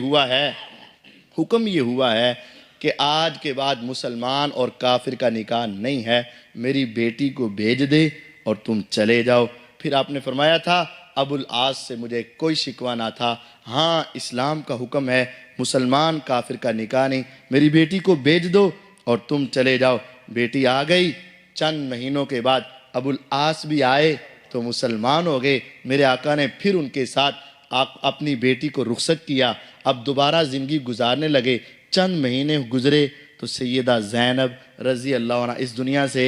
ہوا ہے کہ آج کے بعد مسلمان اور کافر کا نکاح نہیں ہے، میری بیٹی کو بھیج دے اور تم چلے جاؤ۔ پھر آپ نے فرمایا تھا ابو العاص سے مجھے کوئی شکوہ نہ تھا، ہاں اسلام کا حکم ہے مسلمان کافر کا نکاح نہیں، میری بیٹی کو بھیج دو اور تم چلے جاؤ۔ بیٹی آ گئی، چند مہینوں کے بعد ابو العاص بھی آئے تو مسلمان ہو گئے۔ میرے آقا نے پھر ان کے ساتھ اپنی بیٹی کو رخصت کیا، اب دوبارہ زندگی گزارنے لگے۔ چند مہینے گزرے تو سیدہ زینب رضی اللہ عنہ اس دنیا سے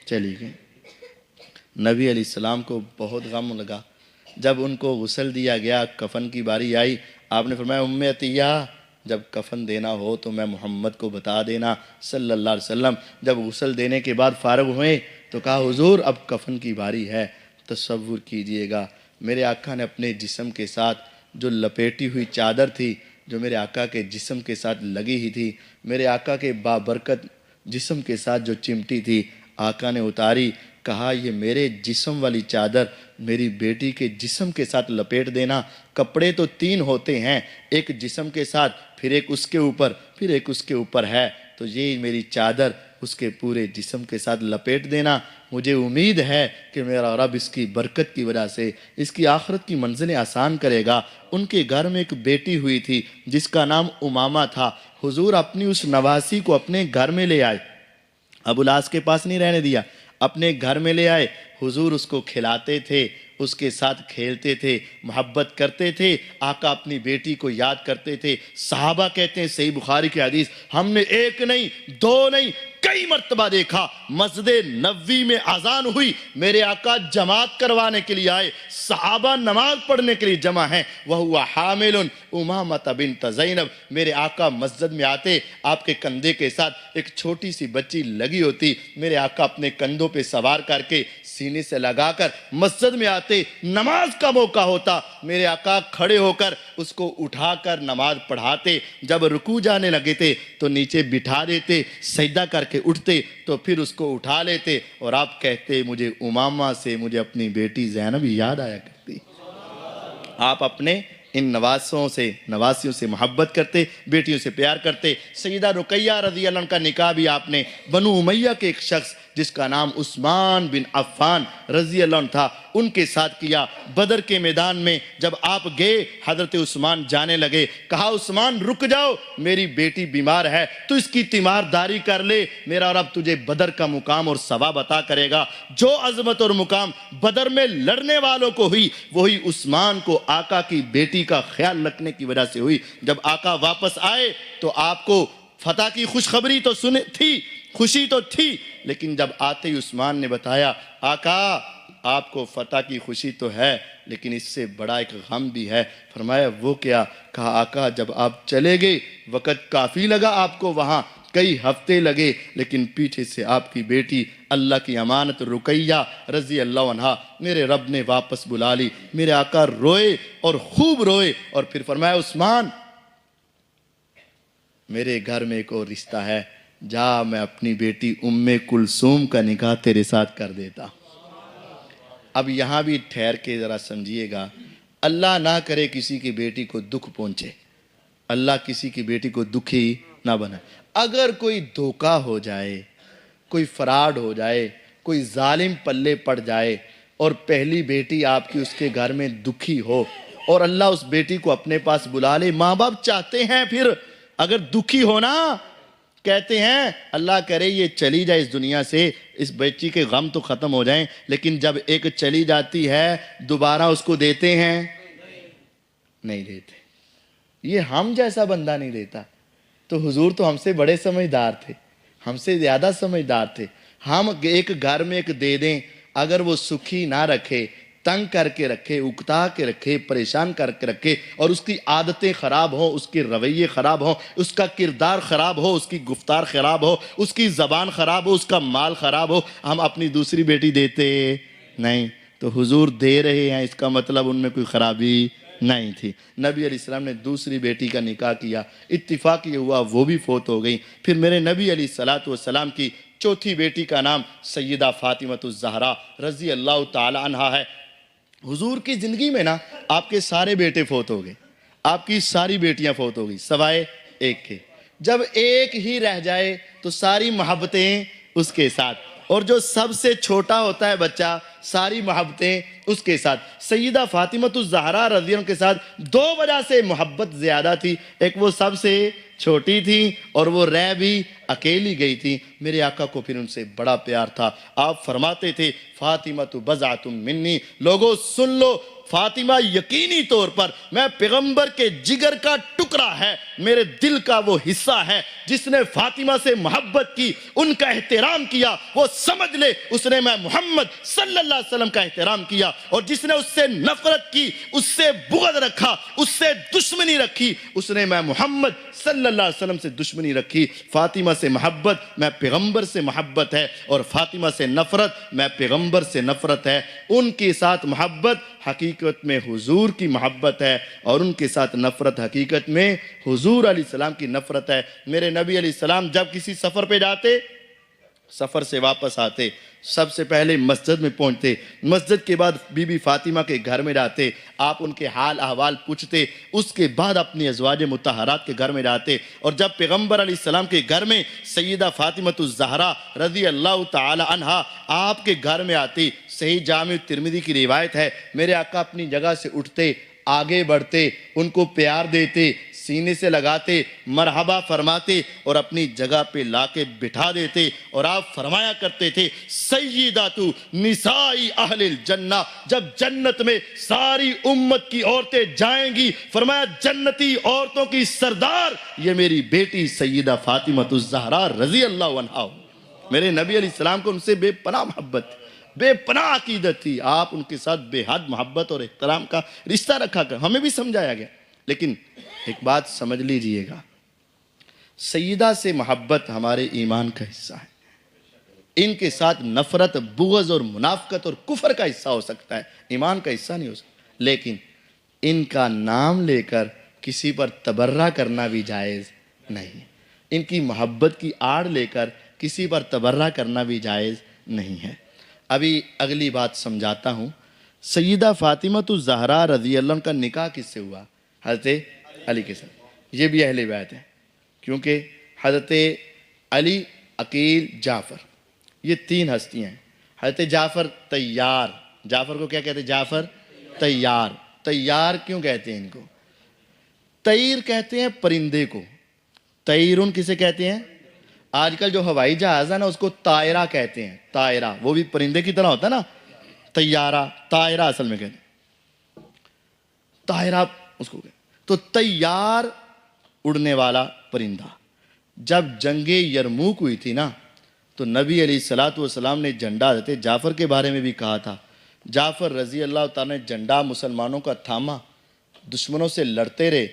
چلی گئی۔ نبی علیہ السلام کو بہت غم لگا۔ جب ان کو غسل دیا گیا، کفن کی باری آئی، آپ نے فرمایا ام عطیہ جب کفن دینا ہو تو میں محمد کو بتا دینا صلی اللہ علیہ وسلم۔ جب غسل دینے کے بعد فارغ ہوئے تو کہا حضور اب کفن کی باری ہے۔ تصور کیجئے گا میرے آقا نے اپنے جسم کے ساتھ جو لپیٹی ہوئی چادر تھی، جو میرے آقا کے جسم کے ساتھ لگی ہی تھی، میرے آقا کے بابرکت جسم کے ساتھ جو چمٹی تھی، آقا نے اتاری۔ کہا یہ میرے جسم والی چادر میری بیٹی کے جسم کے ساتھ لپیٹ دینا۔ کپڑے تو 3 ہوتے ہیں، ایک جسم کے ساتھ، پھر ایک اس کے اوپر، پھر ایک اس کے اوپر ہے، تو یہ میری چادر اس کے پورے جسم کے ساتھ لپیٹ دینا۔ مجھے امید ہے کہ میرا رب اس کی برکت کی وجہ سے اس کی آخرت کی منزلیں آسان کرے گا۔ ان کے گھر میں ایک بیٹی ہوئی تھی جس کا نام امامہ تھا۔ حضور اپنی اس نواسی کو اپنے گھر میں لے آئے، ابو العاص کے پاس نہیں رہنے دیا، اپنے گھر میں لے آئے۔ حضور اس کو کھلاتے تھے، اس کے ساتھ کھیلتے تھے، محبت کرتے تھے۔ آقا اپنی بیٹی کو یاد کرتے تھے۔ صحابہ کہتے ہیں صحیح بخاری کی حدیث، ہم نے 1 نہیں 2 نہیں کئی مرتبہ دیکھا مسجد نبوی میں اذان ہوئی، میرے آقا جماعت کروانے کے لیے آئے، صحابہ نماز پڑھنے کے لیے جمع ہیں، وَهُوَ حَامِلٌ امامۃ بنت زینب، میرے آقا مسجد میں آتے، آپ کے کندھے کے ساتھ ایک چھوٹی سی بچی لگی ہوتی، میرے آقا اپنے کندھوں پہ سوار کر کے سینے سے لگا کر مسجد میں آتے، نماز کا موقع ہوتا، میرے آقا کھڑے ہو کر اس کو اٹھا کر نماز پڑھاتے، جب رکوع جانے لگے تھے تو نیچے بٹھا دیتے، سجدہ کر کے اٹھتے تو پھر اس کو اٹھا لیتے، اور آپ کہتے مجھے امامہ سے مجھے اپنی بیٹی زینب یاد آیا کرتی۔ آپ اپنے ان نواسیوں سے محبت کرتے، بیٹیوں سے پیار کرتے۔ سیدہ رقیہ رضی اللہ عنہ کا نکاح بھی آپ نے بنو امیہ کے ایک شخص جس کا نام عثمان بن عفان رضی اللہ عنہ تھا ان کے ساتھ کیا۔ بدر کے میدان میں جب آپ گئے، حضرت عثمان جانے لگے، کہا عثمان رک جاؤ، میری بیٹی بیمار ہے، تو اس کی تیمارداری کر لے، میرا رب تجھے بدر کا مقام اور ثواب عطا کرے گا۔ جو عظمت اور مقام بدر میں لڑنے والوں کو ہوئی، وہی عثمان کو آقا کی بیٹی کا خیال رکھنے کی وجہ سے ہوئی۔ جب آقا واپس آئے تو آپ کو فتح کی خوشخبری تو تھی، خوشی تو تھی، لیکن جب آتے ہی عثمان نے بتایا آقا آپ کو فتح کی خوشی تو ہے لیکن اس سے بڑا ایک غم بھی ہے۔ فرمایا وہ کیا؟ کہا آقا جب آپ چلے گئے وقت کافی لگا آپ کو، وہاں کئی ہفتے لگے، لیکن پیچھے سے آپ کی بیٹی اللہ کی امانت رقیہ رضی اللہ عنہا میرے رب نے واپس بلا لی۔ میرے آقا روئے اور خوب روئے اور پھر فرمایا عثمان میرے گھر میں ایک اور رشتہ ہے، جا میں اپنی بیٹی ام کلثوم کا نکاح تیرے ساتھ کر دیتا۔ اب یہاں بھی ٹھہر کے ذرا سمجھیے گا، اللہ نہ کرے کسی کی بیٹی کو دکھ پہنچے، اللہ کسی کی بیٹی کو دکھی نہ بنائے۔ اگر کوئی دھوکہ ہو جائے، کوئی فراڈ ہو جائے، کوئی ظالم پلے پڑ جائے اور پہلی بیٹی آپ کی اس کے گھر میں دکھی ہو اور اللہ اس بیٹی کو اپنے پاس بلا لے، ماں باپ چاہتے ہیں پھر اگر دکھی ہونا کہتے ہیں اللہ کرے یہ چلی جائے اس دنیا سے، اس بچی کے غم تو ختم ہو جائیں، لیکن جب ایک چلی جاتی ہے دوبارہ اس کو دیتے ہیں؟ نہیں دیتے۔ یہ ہم جیسا بندہ نہیں دیتا، تو حضور تو ہم سے بڑے سمجھدار تھے، ہم سے زیادہ سمجھدار تھے۔ ہم ایک گھر میں ایک دے دیں، اگر وہ سکھی نہ رکھے، تنگ کر کے رکھے، اکتا کے رکھے، پریشان کر کے رکھے اور اس کی عادتیں خراب ہوں، اس کے رویے خراب ہوں، اس کا کردار خراب ہو، اس کی گفتار خراب ہو، اس کی زبان خراب ہو، اس کا مال خراب ہو، ہم اپنی دوسری بیٹی دیتے نہیں۔ تو حضور دے رہے ہیں اس کا مطلب ان میں کوئی خرابی نہیں تھی۔ نبی علیہ السلام نے دوسری بیٹی کا نکاح کیا، اتفاق یہ ہوا وہ بھی فوت ہو گئی۔ پھر میرے نبی علیہ السلام کی چوتھی بیٹی کا نام سیدہ فاطمہ الزہرا رضی اللہ تعالی عنہا ہے۔ حضور کی زندگی میں نا آپ کے سارے بیٹے فوت ہو گئے، آپ کی ساری بیٹیاں فوت ہو گئی سوائے ایک کے۔ جب ایک ہی رہ جائے تو ساری محبتیں اس کے ساتھ، اور جو سب سے چھوٹا ہوتا ہے بچہ ساری محبتیں اس کے ساتھ۔ سیدہ فاطمہ الزہرا رضی اللہ عنہا کے ساتھ دو وجہ سے محبت زیادہ تھی، ایک وہ سب سے چھوٹی تھی اور وہ رہ بھی اکیلی گئی تھی۔ میرے آقا کو پھر ان سے بڑا پیار تھا۔ آپ فرماتے تھے فاطمہ بضعۃ منی، لوگوں سن لو، فاطمہ یقینی طور پر میں پیغمبر کے جگر کا ٹکڑا ہے، میرے دل کا وہ حصہ ہے۔ جس نے فاطمہ سے محبت کی، ان کا احترام کیا، وہ سمجھ لے اس نے میں محمد صلی اللہ علیہ وسلم کا احترام کیا، اور جس نے اس سے نفرت کی، اس سے بغض رکھا، اس سے دشمنی رکھی، اس نے میں محمد صلی اللہ علیہ وسلم سے دشمنی رکھی۔ فاطمہ سے محبت میں پیغمبر سے محبت ہے، اور فاطمہ سے نفرت میں پیغمبر سے نفرت ہے۔ ان کے ساتھ محبت حقیقت میں حضور کی محبت ہے، اور ان کے ساتھ نفرت حقیقت میں حضور علیہ السلام کی نفرت ہے۔ میرے نبی علیہ السلام جب کسی سفر پہ جاتے، سفر سے واپس آتے، سب سے پہلے مسجد میں پہنچتے، مسجد کے بعد بی بی فاطمہ کے گھر میں جاتے، آپ ان کے حال احوال پوچھتے، اس کے بعد اپنی ازواج مطہرات کے گھر میں جاتے، اور جب پیغمبر علیہ السلام کے گھر میں سیدہ فاطمہ الزہرا رضی اللہ تعالی عنہا آپ کے گھر میں آتی، صحیح جامع ترمذی کی روایت ہے، میرے آقا اپنی جگہ سے اٹھتے، آگے بڑھتے، ان کو پیار دیتے، سینے سے لگاتے، مرحبا فرماتے اور اپنی جگہ پہ لا کے بٹھا دیتے، اور آپ فرمایا کرتے تھے سیدات نسائی اہل الجنہ، جب جنت میں ساری امت کی عورتیں جائیں گی، فرمایا جنتی عورتوں کی سردار یہ میری بیٹی سیدہ فاطمہ الزہرا رضی اللہ عنہا۔ میرے نبی علیہ السلام کو ان سے بے پناہ محبت تھی، بے پناہ عقیدت تھی، آپ ان کے ساتھ بے حد محبت اور احترام کا رشتہ رکھا کر ہمیں بھی سمجھایا گیا۔ لیکن ایک بات سمجھ لیجئے گا، سیدہ سے محبت ہمارے ایمان کا حصہ ہے، ان کے ساتھ نفرت، بغض اور منافقت اور کفر کا حصہ ہو سکتا ہے، ایمان کا حصہ نہیں ہو سکتا۔ لیکن ان کا نام لے کر کسی پر تبرہ کرنا بھی جائز نہیں، ان کی محبت کی آڑ لے کر کسی پر تبرہ کرنا بھی جائز نہیں ہے۔ ابھی اگلی بات سمجھاتا ہوں۔ سیدہ فاطمہ الزہرا رضی اللہ عنہ کا نکاح کس سے ہوا؟ حضرت علی کے ساتھ، یہ بھی اہل بیت ہے، کیونکہ حضرت علی، عقیل، جعفر، یہ تین ہستیاں ہیں۔ حضرت جعفر طیار، جعفر کو کیا کہتے ہیں؟ جعفر طیار۔ طیار کیوں کہتے ہیں ان کو؟ طیر کہتے ہیں پرندے کو، طیرن کسے کہتے ہیں؟ آج کل جو ہوائی جہاز ہے نا اس کو طائرہ کہتے ہیں، طائرہ، وہ بھی پرندے کی طرح ہوتا ہے نا، طیارہ، طائرہ اصل میں کہتے ہیں، طائرہ اس کو کہتے ہیں۔ تو طیار اڑنے والا پرندہ۔ جب جنگ یرموک ہوئی تھی نا تو نبی علیہ الصلوۃ والسلام نے جھنڈا حضرت جعفر کے بارے میں بھی کہا تھا۔ جعفر رضی اللہ تعالیٰ نے جھنڈا مسلمانوں کا تھاما، دشمنوں سے لڑتے رہے،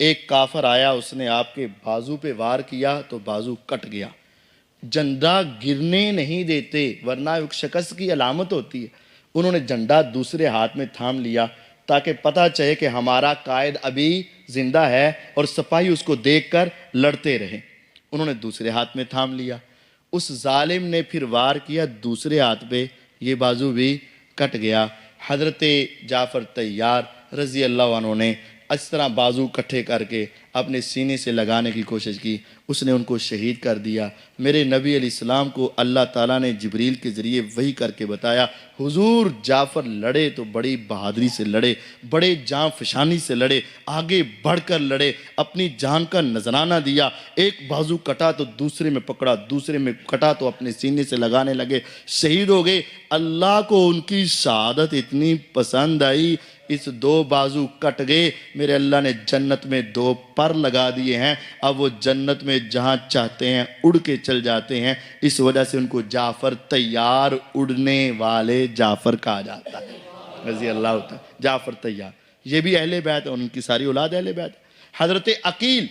ایک کافر آیا، اس نے آپ کے بازو پہ وار کیا تو بازو کٹ گیا۔ جھنڈا گرنے نہیں دیتے ورنہ ایک شکست کی علامت ہوتی ہے۔ انہوں نے جھنڈا دوسرے ہاتھ میں تھام لیا تاکہ پتہ چلے کہ ہمارا قائد ابھی زندہ ہے اور سپاہی اس کو دیکھ کر لڑتے رہے۔ انہوں نے دوسرے ہاتھ میں تھام لیا، اس ظالم نے پھر وار کیا دوسرے ہاتھ پہ، یہ بازو بھی کٹ گیا۔ حضرت جعفر طیار رضی اللہ عنہ نے اس طرح بازو کٹھے کر کے اپنے سینے سے لگانے کی کوشش کی، اس نے ان کو شہید کر دیا۔ میرے نبی علیہ السلام کو اللہ تعالیٰ نے جبریل کے ذریعے وحی کر کے بتایا، حضور جعفر لڑے تو بڑی بہادری سے لڑے، بڑے جاں فشانی سے لڑے، آگے بڑھ کر لڑے، اپنی جان کا نذرانہ دیا، ایک بازو کٹا تو دوسرے میں پکڑا، دوسرے میں کٹا تو اپنے سینے سے لگانے لگے، شہید ہو گئے۔ اللہ کو ان کی شہادت اتنی پسند آئی، اس دو بازو کٹ گئے، میرے اللہ نے جنت میں دو پر لگا دیے ہیں، اب وہ جنت میں جہاں چاہتے ہیں اڑ کے چل جاتے ہیں، اس وجہ سے ان کو جعفر طیار، اڑنے والے جعفر کہا جاتا ہے رضی اللہ تعالیٰ۔ جعفر طیار، یہ بھی اہل بیت ہے، ان کی ساری اولاد اہل بیت ہے۔ حضرت عقیل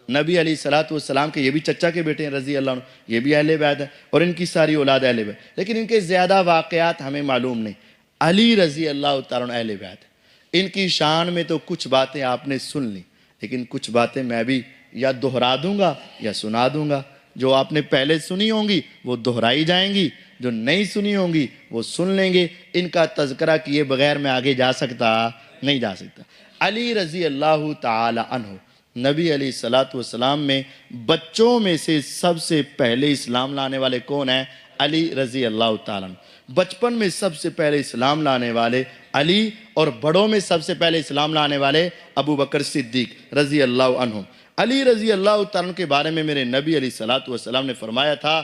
نبی علیہ الصلوۃ والسلام کے، یہ بھی چچا کے بیٹے ہیں رضی اللہ عنہ، یہ بھی اہل بیت ہے اور ان کی ساری اولاد اہل بیت، لیکن ان کے زیادہ واقعات ہمیں معلوم نہیں۔ علی رضی اللہ تعالیٰ عنہ اہل بیت ہے، ان کی شان میں تو کچھ باتیں آپ نے سن لی، لیکن کچھ باتیں میں بھی یا دہرا دوں گا یا سنا دوں گا۔ جو آپ نے پہلے سنی ہوں گی وہ دہرائی جائیں گی، جو نہیں سنی ہوں گی وہ سن لیں گے۔ ان کا تذکرہ کیے بغیر میں آگے جا سکتا نہیں جا سکتا۔ علی رضی اللہ تعالی عنہ، نبی علیہ الصلوۃ والسلام میں بچوں میں سے سب سے پہلے اسلام لانے والے کون ہیں؟ علی رضی اللہ تعالیٰ عنہ۔ بچپن میں سب سے پہلے اسلام لانے والے علی، اور بڑوں میں سب سے پہلے اسلام لانے والے ابو بکر صدیق رضی اللہ عنہ۔ علی رضی اللہ تعالیٰ عنہ کے بارے میں میرے نبی علیہ الصلوۃ والسلام نے فرمایا تھا،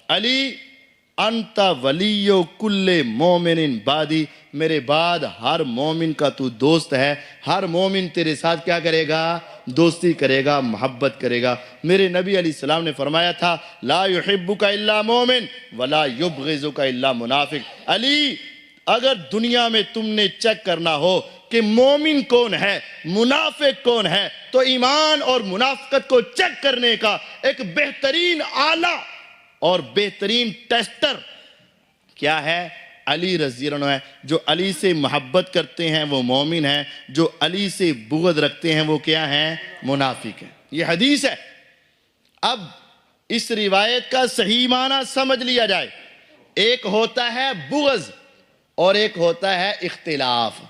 علی انت ولی کل مومن بعدی، میرے بعد ہر مومن کا تو دوست ہے، ہر مومن تیرے ساتھ کیا کرے گا؟ دوستی کرے گا، محبت کرے گا۔ میرے نبی علیہ السلام نے فرمایا تھا، لا یحبک الا مومن ولا یبغضک الا منافق۔ علی اگر دنیا میں تم نے چیک کرنا ہو کہ مومن کون ہے، منافق کون ہے، تو ایمان اور منافقت کو چیک کرنے کا ایک بہترین آلہ اور بہترین ٹیسٹر کیا ہے؟ علی رضی اللہ عنہ ہے۔ جو علی سے محبت کرتے ہیں وہ مومن ہیں، جو علی سے بغض رکھتے ہیں وہ کیا ہیں؟ منافق ہیں۔ یہ حدیث ہے۔ اب اس روایت کا صحیح معنی سمجھ لیا جائے، ایک ہوتا ہے بغض اور ایک ہوتا ہے اختلاف،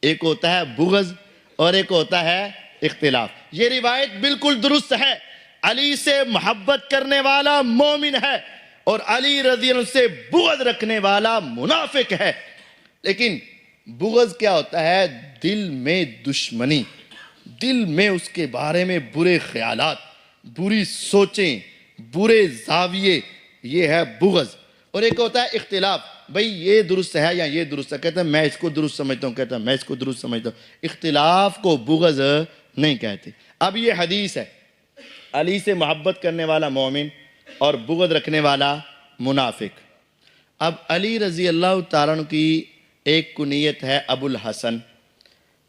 ایک ہوتا ہے بغض اور ایک ہوتا ہے اختلاف۔ یہ روایت بالکل درست ہے، علی سے محبت کرنے والا مومن ہے اور علی رضی اللہ عنہ سے بغض رکھنے والا منافق ہے۔ لیکن بغض کیا ہوتا ہے؟ دل میں دشمنی، دل میں اس کے بارے میں برے خیالات، بری سوچیں، برے زاویے، یہ ہے بغض۔ اور ایک ہوتا ہے اختلاف، بھئی یہ درست ہے یا یہ درست ہے، کہتا ہے میں اس کو درست سمجھتا ہوں، کہتا ہے میں اس کو درست سمجھتا ہوں۔ اختلاف کو بغض نہیں کہتے۔ اب یہ حدیث ہے، علی سے محبت کرنے والا مومن اور بغض رکھنے والا منافق۔ اب علی رضی اللہ تعالیٰ عنہ کی ایک کنیت ہے ابو الحسن،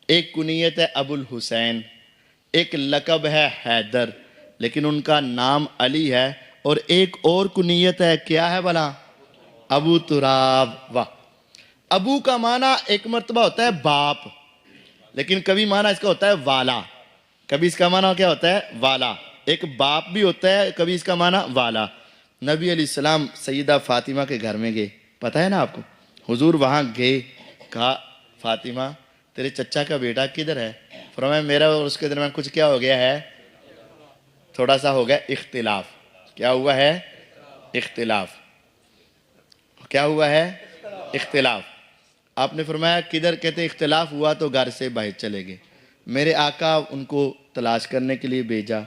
ایک کنیت ہے ابو الحسین، ایک لقب ہے حیدر، لیکن ان کا نام علی ہے، اور ایک اور کنیت ہے، کیا ہے بھلا؟ ابو تراب۔ واہ! ابو کا معنی ایک مرتبہ ہوتا ہے باپ، لیکن کبھی معنی اس کا ہوتا ہے والا، کبھی اس کا معنی کیا ہوتا ہے؟ والا۔ ایک باپ بھی ہوتا ہے، کبھی اس کا معنی والا۔ نبی علیہ السلام سیدہ فاطمہ کے گھر میں گئے، پتہ ہے نا آپ کو، حضور وہاں گئے، کہا فاطمہ تیرے چچا کا بیٹا کدھر ہے؟ فرمایا میرا اور اس کے درمیان کچھ کیا ہو گیا ہے؟ تھوڑا سا ہو گیا اختلاف۔ کیا ہوا ہے؟ اختلاف۔ کیا ہوا ہے؟ اختلاف۔ آپ نے فرمایا کدھر؟ کہتے اختلاف ہوا تو گھر سے باہر چلے گئے۔ میرے آقا ان کو تلاش کرنے کے لیے بھیجا۔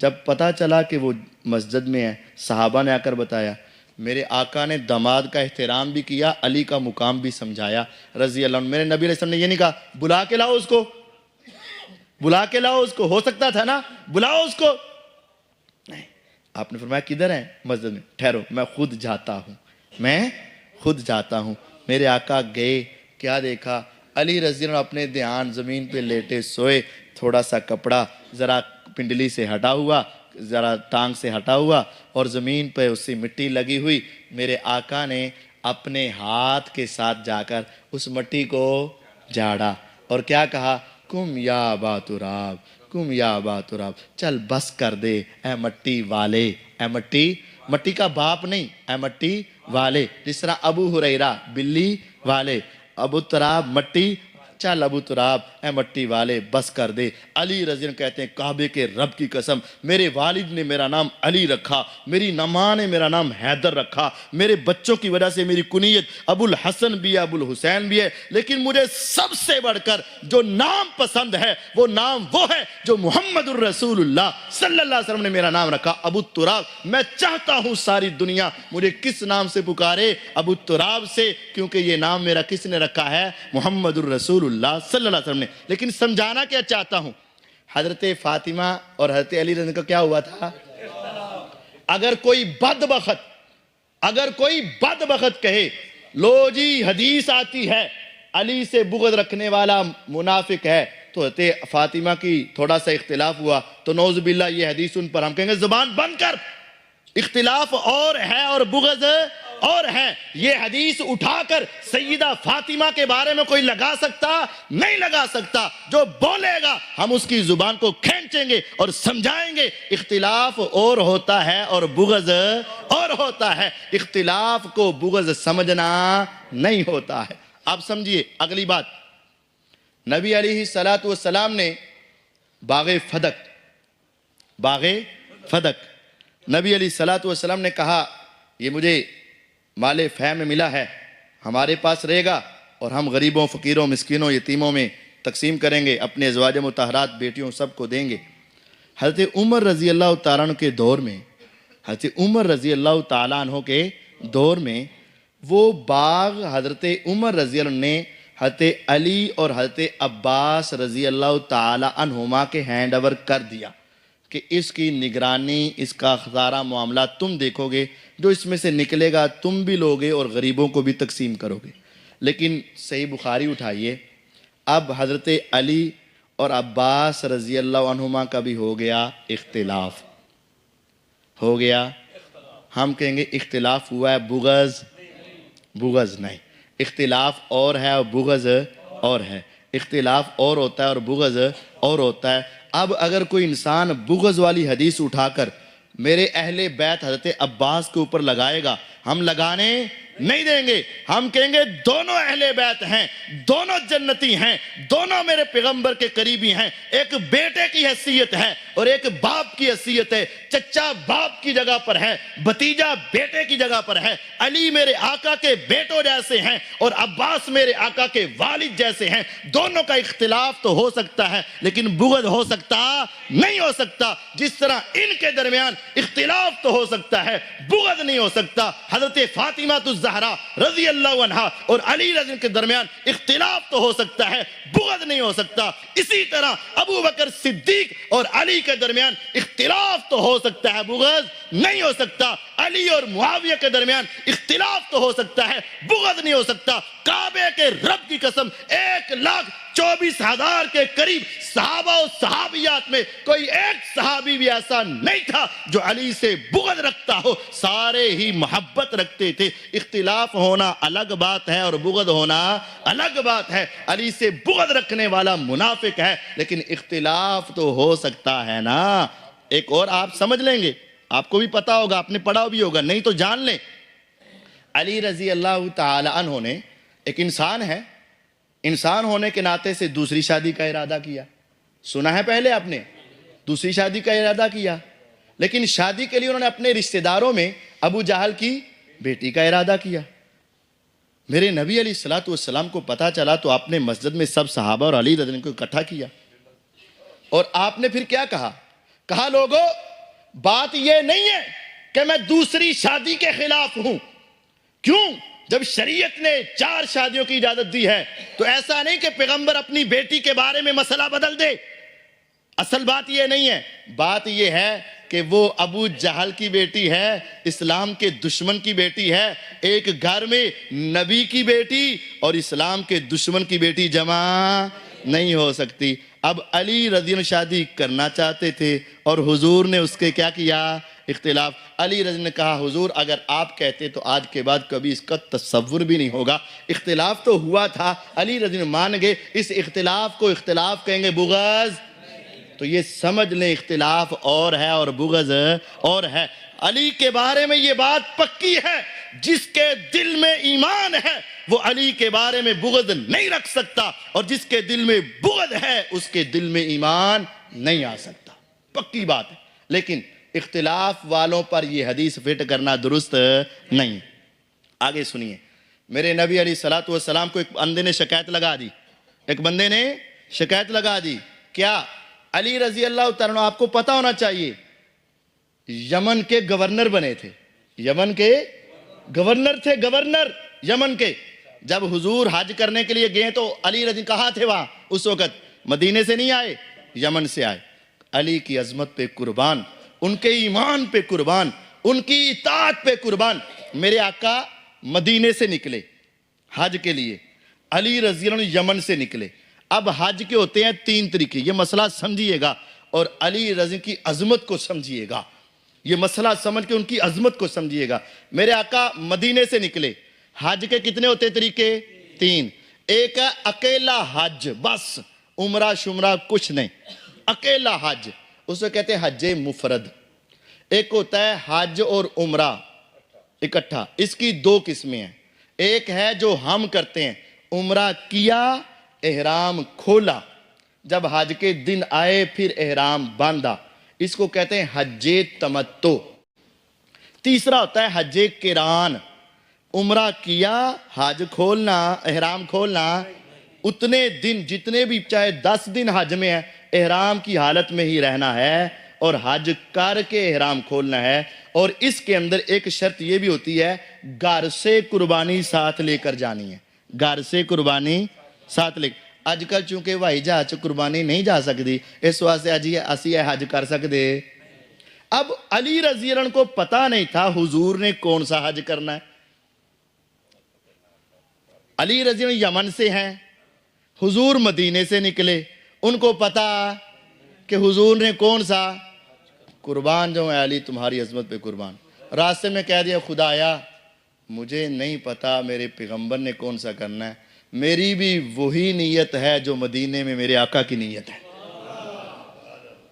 جب پتہ چلا کہ وہ مسجد میں ہے، صحابہ نے آ کر بتایا، میرے آقا نے داماد کا احترام بھی کیا، علی کا مقام بھی سمجھایا رضی اللہ عنہ۔ میرے نبی علیہ السلام نے یہ نہیں کہا بلا کے لاؤ اس کو، بلا کے لاؤ اس کو، ہو سکتا تھا نا بلاؤ اس کو، نہیں۔ آپ نے فرمایا کدھر ہیں؟ مسجد میں۔ ٹھہرو میں خود جاتا ہوں، میں خود جاتا ہوں۔ میرے آقا گئے، کیا دیکھا؟ علی رضی اللہ عنہ اپنے دھیان زمین پہ لیٹے سوئے، تھوڑا سا کپڑا ذرا پنڈلی سے ہٹا ہوا، ذرا ٹانگ سے ہٹا ہوا، اور زمین پہ اس سے مٹی لگی ہوئی۔ میرے آقا نے اپنے ہاتھ کے ساتھ جا کر اس مٹی کو جھاڑا اور کیا کہا؟ کم یا ابا تراب، کم یا ابا تراب، چل بس کر دے اے مٹی والے، اے مٹی کا باپ نہیں، اے مٹی والے۔ جس طرح ابو ہریرہ بلی والے، ابو تراب مٹی، چل ابو تراب اے مٹی والے بس کر دے۔ علی رضی اللہ عنہ کہتے ہیں کعبے کے رب کی قسم، میرے والد نے میرا نام علی رکھا، میری ماں نے میرا نام حیدر رکھا، میرے بچوں کی وجہ سے میری کنیت ابو الحسن بھی ہے، ابو الحسین بھی ہے، لیکن مجھے سب سے بڑھ کر جو نام پسند ہے وہ نام وہ ہے جو محمد الرسول اللہ صلی اللہ علیہ وسلم نے میرا نام رکھا، ابو تراب۔ میں چاہتا ہوں ساری دنیا مجھے کس نام سے پکارے؟ ابو تراب سے، کیونکہ یہ نام میرا کس نے رکھا ہے؟ محمد الرسول اللہ صلی اللہ علیہ وسلم نے۔ لیکن سمجھانا کیا چاہتا ہوں، حضرت فاطمہ اور حضرت علی رضی اللہ عنہ کا کیا ہوا تھا؟ اگر کوئی بدبخت کہے لو جی حدیث آتی ہے علی سے بغض رکھنے والا منافق ہے، تو حضرت فاطمہ کی تھوڑا سا اختلاف ہوا تو نعوذ باللہ یہ حدیث ان پر ہم کہیں گے زبان بند کر، اختلاف اور ہے اور بغض اور ہے۔ یہ حدیث اٹھا کر سیدہ فاطمہ کے بارے میں کوئی لگا سکتا؟ نہیں لگا سکتا۔ جو بولے گا ہم اس کی زبان کو کھینچیں گے اور سمجھائیں گے اختلاف اور ہوتا ہے اور بغض اور ہوتا ہے۔ اختلاف کو بغض سمجھنا نہیں ہوتا ہے۔ آپ سمجھیے اگلی بات، نبی علیہ السلام نے باغ فدق نبی علیہ السلام نے کہا یہ مجھے مال فہ میں ملا ہے، ہمارے پاس رہے گا اور ہم غریبوں، فقیروں، مسکینوں، یتیموں میں تقسیم کریں گے، اپنے ازواج مطہرات بیٹیوں سب کو دیں گے۔ حضرت عمر رضی اللہ تعالیٰ عنہ کے دور میں، حضرت عمر رضی اللہ تعالیٰ عنہ کے دور میں وہ باغ حضرت عمر رضی اللہ عنہ نے حضرت علی اور حضرت عباس رضی اللہ تعالیٰ عنہما کے ہینڈ اوور کر دیا کہ اس کی نگرانی، اس کا سارا معاملہ تم دیکھو گے، جو اس میں سے نکلے گا تم بھی لوگے اور غریبوں کو بھی تقسیم کرو گے۔ لیکن صحیح بخاری اٹھائیے، اب حضرت علی اور عباس رضی اللہ عنہما کا بھی ہو گیا اختلاف، ہو گیا، ہم کہیں گے اختلاف ہوا ہے، بغض نہیں، اختلاف اور ہے اور بغض اور ہے، اختلاف اور ہوتا ہے اور بغض اور ہوتا ہے۔ اب اگر کوئی انسان بغض والی حدیث اٹھا کر میرے اہل بیت حضرت عباس کے اوپر لگائے گا، ہم لگانے نہیں دیں گے، ہم کہیں گے دونوں اہل بیت ہیں، دونوں جنتی ہیں، دونوں میرے پیغمبر کے قریبی ہیں، ایک بیٹے کی حیثیت ہے اور ایک باپ کی حیثیت ہے، چچا باپ کی جگہ پر ہے، بھتیجا بیٹے کی جگہ پر ہے، علی میرے آقا کے بیٹوں جیسے ہیں اور عباس میرے آقا کے والد جیسے ہیں۔ دونوں کا اختلاف تو ہو سکتا ہے لیکن بغض ہو سکتا نہیں ہو سکتا، جس طرح ان کے درمیان اختلاف تو ہو سکتا ہے بغض نہیں ہو سکتا۔ حضرت فاطمہ الزہرا رضی اللہ عنہ اور علی رضی اللہ کے درمیان اختلاف تو ہو سکتا ہے بغض نہیں ہو سکتا۔ اسی طرح ابو بکر صدیق اور علی کے درمیان اختلاف تو ہو سکتا ہے بغض نہیں ہو سکتا۔ علی اور معاویہ کے درمیان اختلاف تو ہو سکتا ہے بغض نہیں ہو سکتا۔ کعبے کے رب کی قسم 1,24,000 کے قریب صحابہ و صحابیات میں کوئی ایک صحابی بھی ایسا نہیں تھا جو علی سے بغض رکھتا ہو، سارے ہی محبت رکھتے تھے۔ اختلاف ہونا الگ بات ہے اور بغض ہونا الگ بات ہے۔ علی سے بغض رکھنے والا منافق ہے، لیکن اختلاف تو ہو سکتا ہے نا۔ ایک اور آپ سمجھ لیں گے، آپ کو بھی پتا ہوگا، آپ نے پڑھا بھی ہوگا، نہیں تو جان لیں۔ علی رضی اللہ تعالی عنہ نے، ایک انسان ہے، انسان ہونے کے ناطے سے دوسری شادی کا ارادہ کیا. سنا ہے پہلے آپ نے, دوسری شادی کا ارادہ کیا, لیکن شادی کے لیے انہوں نے اپنے رشتہ داروں میں ابو جہل کی بیٹی کا ارادہ کیا. میرے نبی علیہ الصلوۃ والسلام کو پتہ چلا تو آپ نے مسجد میں سب صحابہ اور علی رضی اللہ عنہ کو اکٹھا کیا, اور آپ نے پھر کیا کہا؟ کہا لوگو بات یہ نہیں ہے کہ میں دوسری شادی کے خلاف ہوں. کیوں؟ جب شریعت نے 4 شادیوں کی اجازت دی ہے تو ایسا نہیں کہ پیغمبر اپنی بیٹی کے بارے میں مسئلہ بدل دے. اصل بات یہ نہیں ہے, بات یہ ہے کہ وہ ابو جہل کی بیٹی ہے, اسلام کے دشمن کی بیٹی ہے. ایک گھر میں نبی کی بیٹی اور اسلام کے دشمن کی بیٹی جمع نہیں ہو سکتی. اب علی رضی اللہ شادی کرنا چاہتے تھے اور حضور نے اس کے کیا کیا؟ اختلاف. علی رضی نے کہا حضور اگر آپ کہتے تو آج کے بعد کبھی اس کا تصور بھی نہیں ہوگا. اختلاف تو ہوا تھا, علی رضی مان گئے. اس اختلاف کو اختلاف کہیں گے بغض؟ تو یہ سمجھ لیں اختلاف اور ہے اور بغض اور ہے. علی کے بارے میں یہ بات پکی ہے, جس کے دل میں ایمان ہے وہ علی کے بارے میں بغض نہیں رکھ سکتا, اور جس کے دل میں بغض ہے اس کے دل میں ایمان نہیں آ سکتا. پکی بات ہے. لیکن اختلاف والوں پر یہ حدیث فٹ کرنا درست نہیں. آگے سنیے, میرے نبی علیہ الصلوۃ والسلام کو ایک بندے نے شکایت لگا دی. ایک بندے نے شکایت لگا دی. کیا؟ علی رضی اللہ تعالیٰ عنہ, آپ کو پتہ ہونا چاہیے, یمن کے گورنر بنے تھے. یمن کے گورنر تھے, گورنر یمن کے. جب حضور حج کرنے کے لیے گئے تو علی رضی کہاں تھے وہاں اس وقت؟ مدینے سے نہیں آئے, یمن سے آئے. علی کی عظمت پہ قربان, ان کے ایمان پہ قربان, ان کی اطاعت پہ قربان. میرے آقا مدینے سے نکلے حج کے لیے, علی رضی اللہ عنہ یمن سے نکلے. اب حج کے ہوتے ہیں 3 طریقے, یہ مسئلہ سمجھیے گا اور علی رضی کی عظمت کو سمجھیے گا. یہ مسئلہ سمجھ کے ان کی عظمت کو سمجھیے گا. میرے آقا مدینے سے نکلے, حج کے کتنے ہوتے طریقے؟ 3. ایک ہے اکیلا حج, بس عمرہ شمرہ کچھ نہیں, اکیلا حج, اس کو کہتے ہیں حج مفرد. ایک ہوتا ہے حج اور عمرہ اکٹھا. اس کی 2 قسمیں ہیں. ایک ہے جو ہم کرتے ہیں, عمرہ کیا احرام کھولا, جب حج کے دن آئے پھر احرام باندھا, اس کو کہتے ہیں حج تمتع. تیسرا ہوتا ہے حج قران, عمرہ کیا, حج کھولنا, احرام کھولنا, اتنے دن جتنے بھی چاہے 10 دن حج میں ہے احرام کی حالت میں ہی رہنا ہے اور حج کر کے احرام کھولنا ہے. اور اس کے اندر ایک شرط یہ بھی ہوتی ہے, گھر سے قربانی ساتھ لے کر جانی ہے. گھر سے قربانی ساتھ لے. اج کل چونکہ بھائی جہاز قربانی نہیں جا سکتی, اس واسطے اسی حج کر سکتے. اب علی رضی اللہ عنہ کو پتہ نہیں تھا حضور نے کون سا حج کرنا ہے. علی رضی اللہ عنہ یمن سے ہیں, حضور مدینے سے نکلے, ان کو پتا کہ حضور نے کون سا قربان جو ہے علی تمہاری عظمت پہ قربان. راستے میں کہہ دیا خدایا مجھے نہیں پتا میرے پیغمبر نے کون سا کرنا ہے, میری بھی وہی نیت ہے جو مدینے میں میرے آقا کی نیت ہے.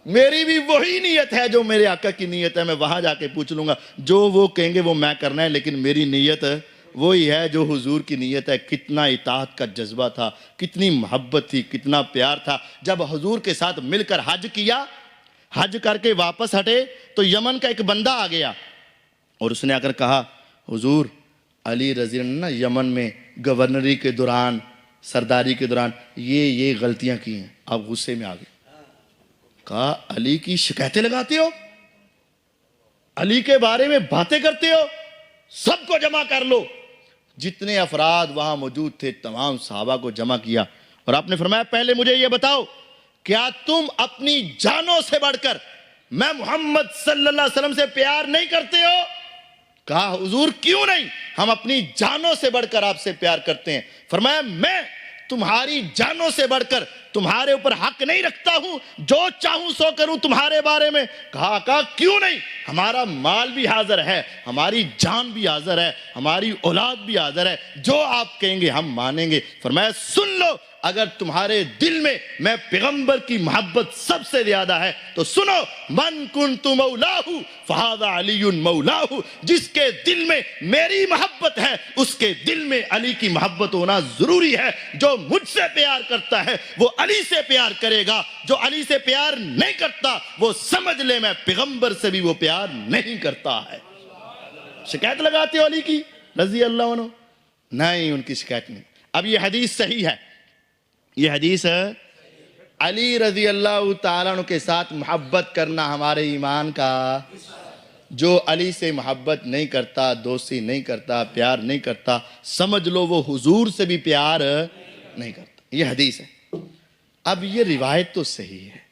میری بھی وہی نیت ہے جو میرے آقا کی نیت ہے. میں وہاں جا کے پوچھ لوں گا, جو وہ کہیں گے وہ میں کرنا ہے, لیکن میری نیت وہی ہے جو حضور کی نیت ہے. کتنا اطاعت کا جذبہ تھا, کتنی محبت تھی, کتنا پیار تھا. جب حضور کے ساتھ مل کر حج کیا, حج کر کے واپس ہٹے تو یمن کا ایک بندہ آ گیا اور اس نے آ کر کہا حضور علی رضی اللہ عنہ یمن میں گورنری کے دوران, سرداری کے دوران یہ غلطیاں کی ہیں. آپ غصے میں آ گئے. کہا علی کی شکایتیں لگاتے ہو, علی کے بارے میں باتیں کرتے ہو, سب کو جمع کر لو. جتنے افراد وہاں موجود تھے تمام صحابہ کو جمع کیا اور آپ نے فرمایا پہلے مجھے یہ بتاؤ, کیا تم اپنی جانوں سے بڑھ کر میں محمد صلی اللہ علیہ وسلم سے پیار نہیں کرتے ہو؟ کہا حضور کیوں نہیں, ہم اپنی جانوں سے بڑھ کر آپ سے پیار کرتے ہیں. فرمایا میں تمہاری جانوں سے بڑھ کر تمہارے اوپر حق نہیں رکھتا ہوں، جو چاہوں سو کروں تمہارے بارے میں؟ کہا آقا کیوں نہیں، ہمارا مال بھی حاضر ہے، ہماری جان بھی حاضر ہے، ہماری اولاد بھی حاضر ہے، جو آپ کہیں گے ہم مانیں گے۔ فرمایا سن لو، اگر تمہارے دل میں میں پیغمبر کی محبت سب سے زیادہ ہے تو سنو، من کنت مولاہ فہذا علی مولاہ، جس کے دل میں میری محبت ہے اس کے دل میں علی کی محبت ہونا ضروری ہے۔ جو مجھ سے پیار کرتا ہے وہ علی سے پیار کرے گا، جو علی سے پیار نہیں کرتا وہ سمجھ لے میں پیغمبر سے بھی وہ پیار نہیں کرتا ہے۔ شکایت لگاتے ہو علی کی رضی اللہ عنہ؟ نہیں، ان کی شکایت نہیں۔ اب یہ حدیث صحیح ہے، یہ حدیث علی رضی اللہ تعالیٰ عنہ کے ساتھ محبت کرنا ہمارے ایمان کا، جو علی سے محبت نہیں کرتا، دوستی نہیں کرتا، پیار نہیں کرتا، سمجھ لو وہ حضور سے بھی پیار نہیں کرتا۔ یہ حدیث ہے۔ اب یہ روایت تو صحیح ہے،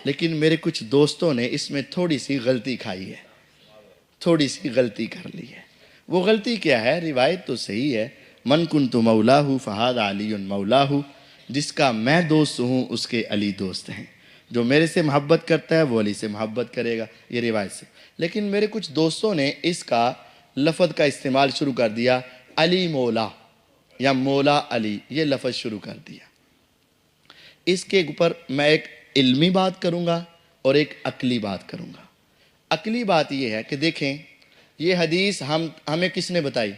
لیکن میرے کچھ دوستوں نے اس میں تھوڑی سی غلطی کھائی ہے، تھوڑی سی غلطی کر لی ہے۔ وہ غلطی کیا ہے؟ روایت تو صحیح ہے، من کنت مولاہ فہذا علی مولاہ، جس کا میں دوست ہوں اس کے علی دوست ہیں، جو میرے سے محبت کرتا ہے وہ علی سے محبت کرے گا، یہ روایت سے۔ لیکن میرے کچھ دوستوں نے اس کا لفظ کا استعمال شروع کر دیا، علی مولا یا مولا علی، یہ لفظ شروع کر دیا۔ اس کے اوپر میں ایک علمی بات کروں گا اور ایک عقلی بات کروں گا۔ عقلی بات یہ ہے کہ دیکھیں، یہ حدیث ہمیں کس نے بتائی؟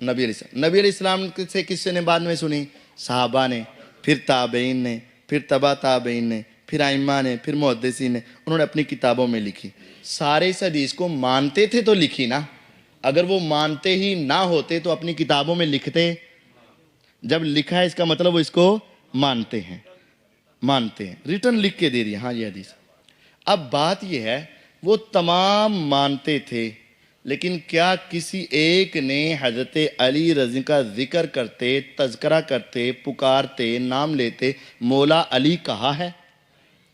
نبی علیہ السلام۔ نبی علیہ السلام سے کس نے بعد میں سنی؟ صحابہ نے، پھر تابعین نے، پھر تبع تابعین نے، پھر ائمہ نے، پھر محدثین نے، انہوں نے اپنی کتابوں میں لکھی۔ سارے اس حدیث کو مانتے تھے تو لکھی نا، اگر وہ مانتے ہی نہ ہوتے تو اپنی کتابوں میں لکھتے؟ جب لکھا ہے اس کا مطلب وہ اس کو مانتے ہیں، مانتے ہیں، ریٹن لکھ کے دے دیا ہاں یہ حدیث۔ اب بات یہ ہے وہ تمام مانتے تھے، لیکن کیا کسی ایک نے حضرت علی رضی کا ذکر کرتے، تذکرہ کرتے، پکارتے، نام لیتے مولا علی کہا ہے؟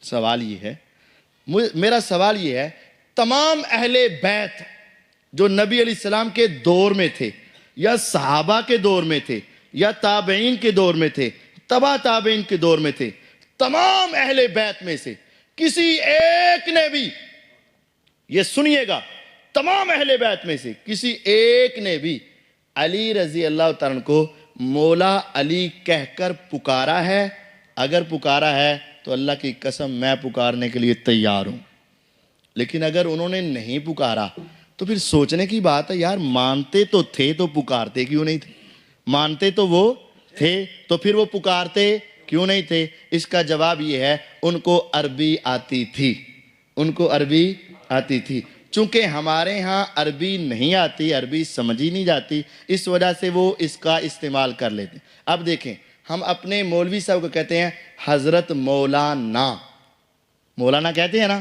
سوال یہ ہے، میرا سوال یہ ہے، تمام اہل بیت جو نبی علیہ السلام کے دور میں تھے یا صحابہ کے دور میں تھے یا تابعین کے دور میں تھے، تبع تابعین کے دور میں تھے، تمام اہل بیت میں سے کسی ایک نے بھی، یہ سنیے گا، تمام اہل بیت میں سے کسی ایک نے بھی علی رضی اللہ تعالیٰ کو مولا علی کہہ کر پکارا ہے؟ اگر پکارا ہے تو اللہ کی قسم میں پکارنے کے لیے تیار ہوں، لیکن اگر انہوں نے نہیں پکارا تو پھر سوچنے کی بات ہے، یار مانتے تو تھے تو پکارتے کیوں نہیں تھے؟ مانتے تو وہ تھے تو پھر وہ پکارتے کیوں نہیں تھے؟ اس کا جواب یہ ہے، ان کو عربی آتی تھی، ان کو عربی آتی تھی۔ چونکہ ہمارے ہاں عربی نہیں آتی، عربی سمجھی نہیں جاتی، اس وجہ سے وہ اس کا استعمال کر لیتے۔ اب دیکھیں، ہم اپنے مولوی صاحب کو کہتے ہیں حضرت مولانا، مولانا کہتے ہیں نا،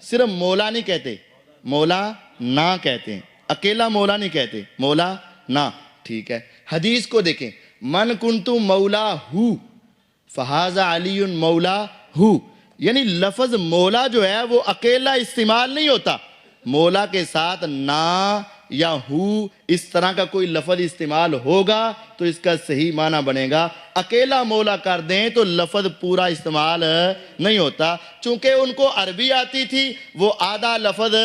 صرف مولا نہیں کہتے، مولانا کہتے ہیں، اکیلا مولا نہیں کہتے، مولانا، ٹھیک ہے۔ حدیث کو دیکھیں، من کنت مولا ہو فہذا علی مولا ہو، یعنی لفظ مولا جو ہے وہ اکیلا استعمال نہیں ہوتا، مولا کے ساتھ نا یا ہو اس طرح کا کوئی لفظ استعمال ہوگا تو اس کا صحیح معنی بنے گا۔ اکیلا مولا کر دیں تو لفظ پورا استعمال نہیں ہوتا۔ چونکہ ان کو عربی آتی تھی، وہ آدھا لفظ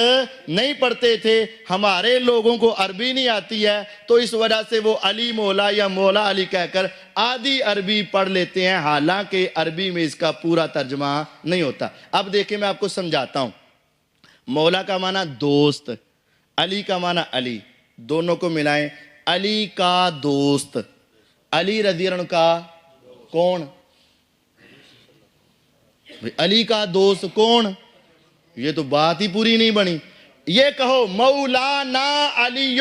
نہیں پڑھتے تھے، ہمارے لوگوں کو عربی نہیں آتی ہے، تو اس وجہ سے وہ علی مولا یا مولا علی کہہ کر آدھی عربی پڑھ لیتے ہیں، حالانکہ عربی میں اس کا پورا ترجمہ نہیں ہوتا۔ اب دیکھیں میں آپ کو سمجھاتا ہوں، مولا کا معنی دوست، علی کا معنی علی، دونوں کو ملائیں، علی کا دوست، علی رضی اللہ عنہ کا کون؟ علی کا دوست کون؟ یہ تو بات ہی پوری نہیں بنی۔ یہ کہو مولانا علی،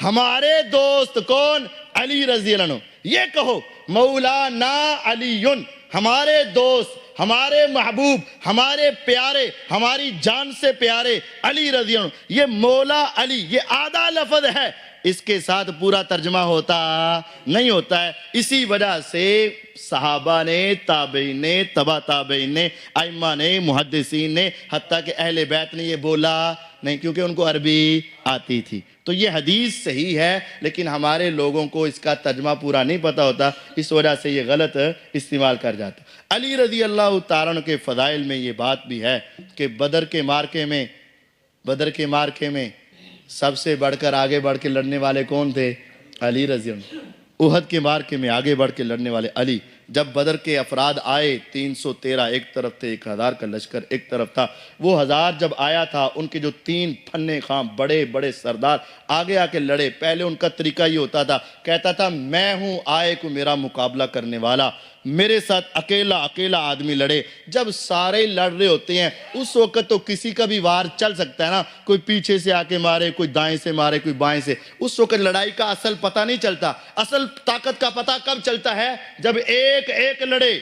ہمارے دوست کون؟ علی رضی اللہ عنہ۔ یہ کہو مولانا علی، ہمارے دوست، ہمارے محبوب، ہمارے پیارے، ہماری جان سے پیارے علی رضی اللہ عنہ۔ یہ مولا علی، یہ آدھا لفظ ہے، اس کے ساتھ پورا ترجمہ ہوتا نہیں ہوتا ہے۔ اسی وجہ سے صحابہ نے، تابعین نے، تبع تابعین نے، ائمہ نے، محدثین نے، حتیٰ کہ اہل بیت نے یہ بولا نہیں، کیونکہ ان کو عربی آتی تھی۔ تو یہ حدیث صحیح ہے، لیکن ہمارے لوگوں کو اس کا ترجمہ پورا نہیں پتہ ہوتا، اس وجہ سے یہ غلط استعمال کر جاتا۔ علی رضی اللہ تعالیٰ عنہ کے فضائل میں یہ بات بھی ہے کہ بدر کے مارکے میں سب سے بڑھ کر آگے بڑھ کے لڑنے والے کون تھے؟ علی رضی اللہ عنہ۔ احد کے مارکے میں آگے بڑھ کے لڑنے والے علی۔ جب بدر کے افراد آئے 313 ایک طرف تھے، 1000 کا لشکر ایک طرف تھا، وہ 1000 جب آیا تھا، ان کے جو 3 پھنے خاں بڑے بڑے سردار آگے آ کے لڑے۔ پہلے ان کا طریقہ یہ ہوتا تھا، کہتا تھا میں ہوں آئے کو میرا مقابلہ کرنے والا، میرے ساتھ اکیلا آدمی لڑے۔ جب سارے لڑ رہے ہوتے ہیں اس وقت تو کسی کا بھی وار چل سکتا ہے نا، کوئی پیچھے سے آ کے مارے، کوئی دائیں سے مارے، کوئی بائیں سے۔ اس وقت لڑائی کا اصل پتہ نہیں چلتا۔ اصل طاقت کا پتہ کب چلتا ہے؟ جب ایک لڑے،